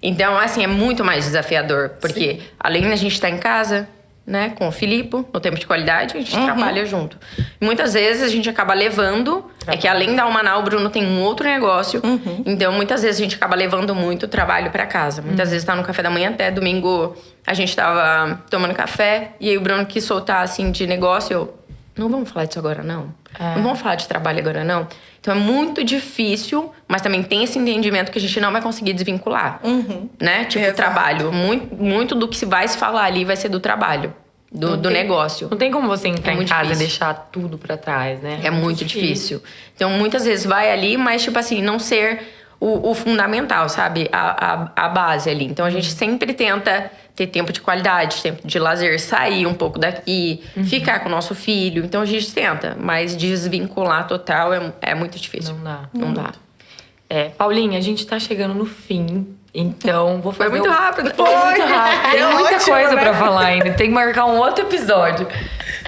Então, assim, é muito mais desafiador. Porque além da gente estar em casa, né, com o Filipe, no tempo de qualidade, a gente trabalha junto. E muitas vezes a gente acaba levando... É que além da Almaná, o Bruno tem um outro negócio. Então, muitas vezes a gente acaba levando muito trabalho pra casa. Muitas vezes tá no café da manhã, até domingo a gente tava tomando café. E aí o Bruno quis soltar, assim, de negócio. Eu, não vamos falar disso agora, não. Não vamos falar de trabalho agora, não. Então, é muito difícil, mas também tem esse entendimento que a gente não vai conseguir desvincular. Né? Tipo, o trabalho. Muito do que vai se falar ali vai ser do trabalho. Do negócio. Não tem como você entrar em muito casa difícil. e deixar tudo pra trás, né? É muito difícil. Então, muitas vezes vai ali, mas, tipo assim, não ser o fundamental, sabe? A base ali. Então, a gente sempre tenta ter tempo de qualidade, tempo de lazer, sair um pouco daqui, ficar com o nosso filho. Então, a gente tenta, mas desvincular total é muito difícil. Não dá. Não dá. Paulinha, a gente tá chegando no fim. Então, vou fazer... Foi muito rápido. Foi muito rápido. Tem É muita ótimo, coisa né? pra falar ainda. Tem que marcar um outro episódio.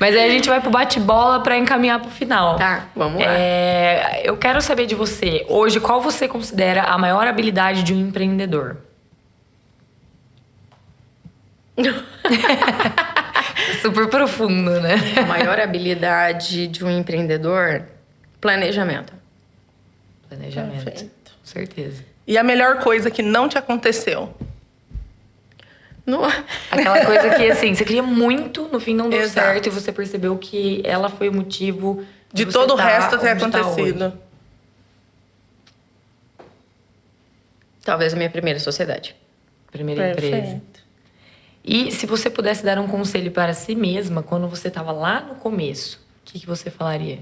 Mas aí a gente vai pro bate-bola pra encaminhar pro final. Tá, vamos lá. Eu quero saber de você. Hoje, qual você considera a maior habilidade de um empreendedor? Super profundo, né? A maior habilidade de um empreendedor, planejamento. Planejamento. Perfeito. Com certeza. E a melhor coisa que não te aconteceu? Não... Aquela coisa que, assim, você queria muito, no fim não deu Exato. certo e você percebeu que ela foi o motivo De você todo o tá resto ter onde tá acontecido. hoje. Talvez a minha primeira sociedade. Primeira empresa. E se você pudesse dar um conselho para si mesma quando você estava lá no começo, o que você falaria?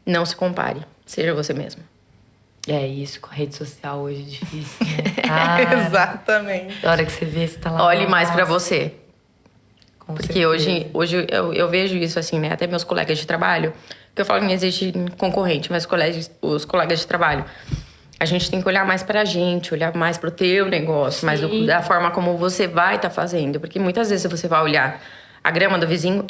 Não se compare. Seja você mesma. É isso, com a rede social hoje é difícil, né? Exatamente. Na hora que você vê, você tá lá. Olhe mais pra nossa, você. com Porque certeza. hoje eu vejo isso assim, né? Até meus colegas de trabalho, que eu falo que não existe concorrente, mas os colegas de trabalho. A gente tem que olhar mais pra gente, olhar mais pro teu negócio, mais da forma como você vai estar fazendo. Porque muitas vezes você vai olhar a grama do vizinho,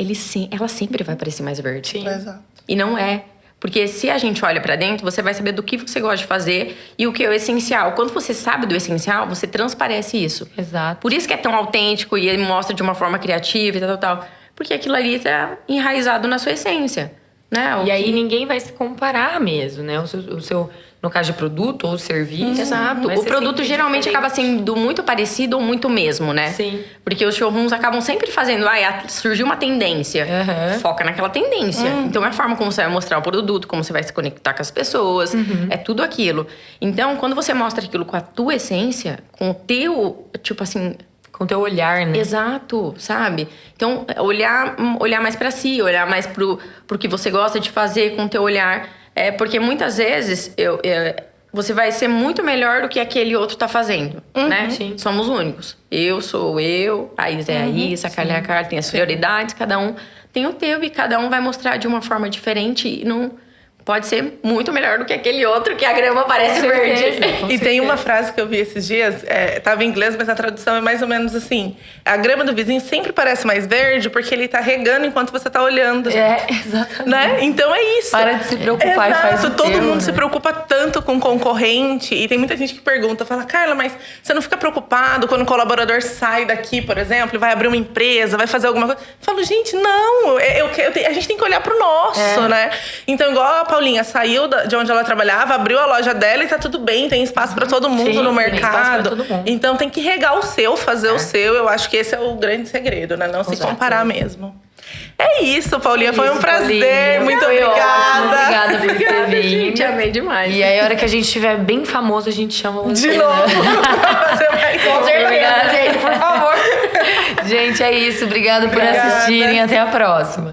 ela sempre vai parecer mais verde. Sim. Exato. E não é. Porque se a gente olha pra dentro, você vai saber do que você gosta de fazer e o que é o essencial. Quando você sabe do essencial, você transparece isso. Exato. Por isso que é tão autêntico e ele mostra de uma forma criativa e tal. Porque aquilo ali tá enraizado na sua essência, né? E aí ninguém vai se comparar mesmo, né? O seu no caso de produto ou serviço. Exato. vai O ser produto sempre geralmente diferente. acaba sendo muito parecido ou muito mesmo, né? Sim. Porque os showrooms acabam sempre fazendo... surgiu uma tendência. Uhum. Foca naquela tendência. Então, é a forma como você vai mostrar o produto, como você vai se conectar com as pessoas. É tudo aquilo. Então, quando você mostra aquilo com a tua essência, com o teu... Tipo assim... Com o teu olhar, né? Exato, sabe? Então, olhar mais pra si, olhar mais pro que você gosta de fazer com o teu olhar. Porque muitas vezes você vai ser muito melhor do que aquele outro tá fazendo, né? Sim. Somos únicos. Eu sou eu, a Isa é a Isa, a Carla é a Carla, tem as prioridades, cada um tem o teu e cada um vai mostrar de uma forma diferente e não pode ser muito melhor do que aquele outro que a grama parece verde. E tem uma frase que eu vi esses dias, tava em inglês, mas a tradução é mais ou menos assim: a grama do vizinho sempre parece mais verde porque ele tá regando enquanto você tá olhando. Exatamente. Né? Então é isso. Para de se preocupar e faz o Todo teu, mundo né? se preocupa tanto com concorrente. E tem muita gente que pergunta, fala: Carla, mas você não fica preocupado quando o colaborador sai daqui, por exemplo, e vai abrir uma empresa, vai fazer alguma coisa? Eu falo: gente, não. A gente tem que olhar pro nosso, né? Então, igual a Paulinha saiu de onde ela trabalhava, abriu a loja dela e tá tudo bem, tem espaço pra todo mundo Sim, no tem espaço pra mercado. todo mundo. Então tem que regar o seu, fazer o seu. Eu acho que esse é o grande segredo, né? Não se Exato. comparar mesmo. É isso, Paulinha. Foi um isso, prazer. Paulinha. Muito Foi ótimo. obrigada. Obrigada por ter vindo. Gente, amei Gostei demais. E aí, a hora que a gente estiver bem famoso, a gente chama você. De novo. Pra fazer mais Com certeza, gente, por favor. Gente, é isso. Obrigada por Obrigada. assistirem. Até a próxima.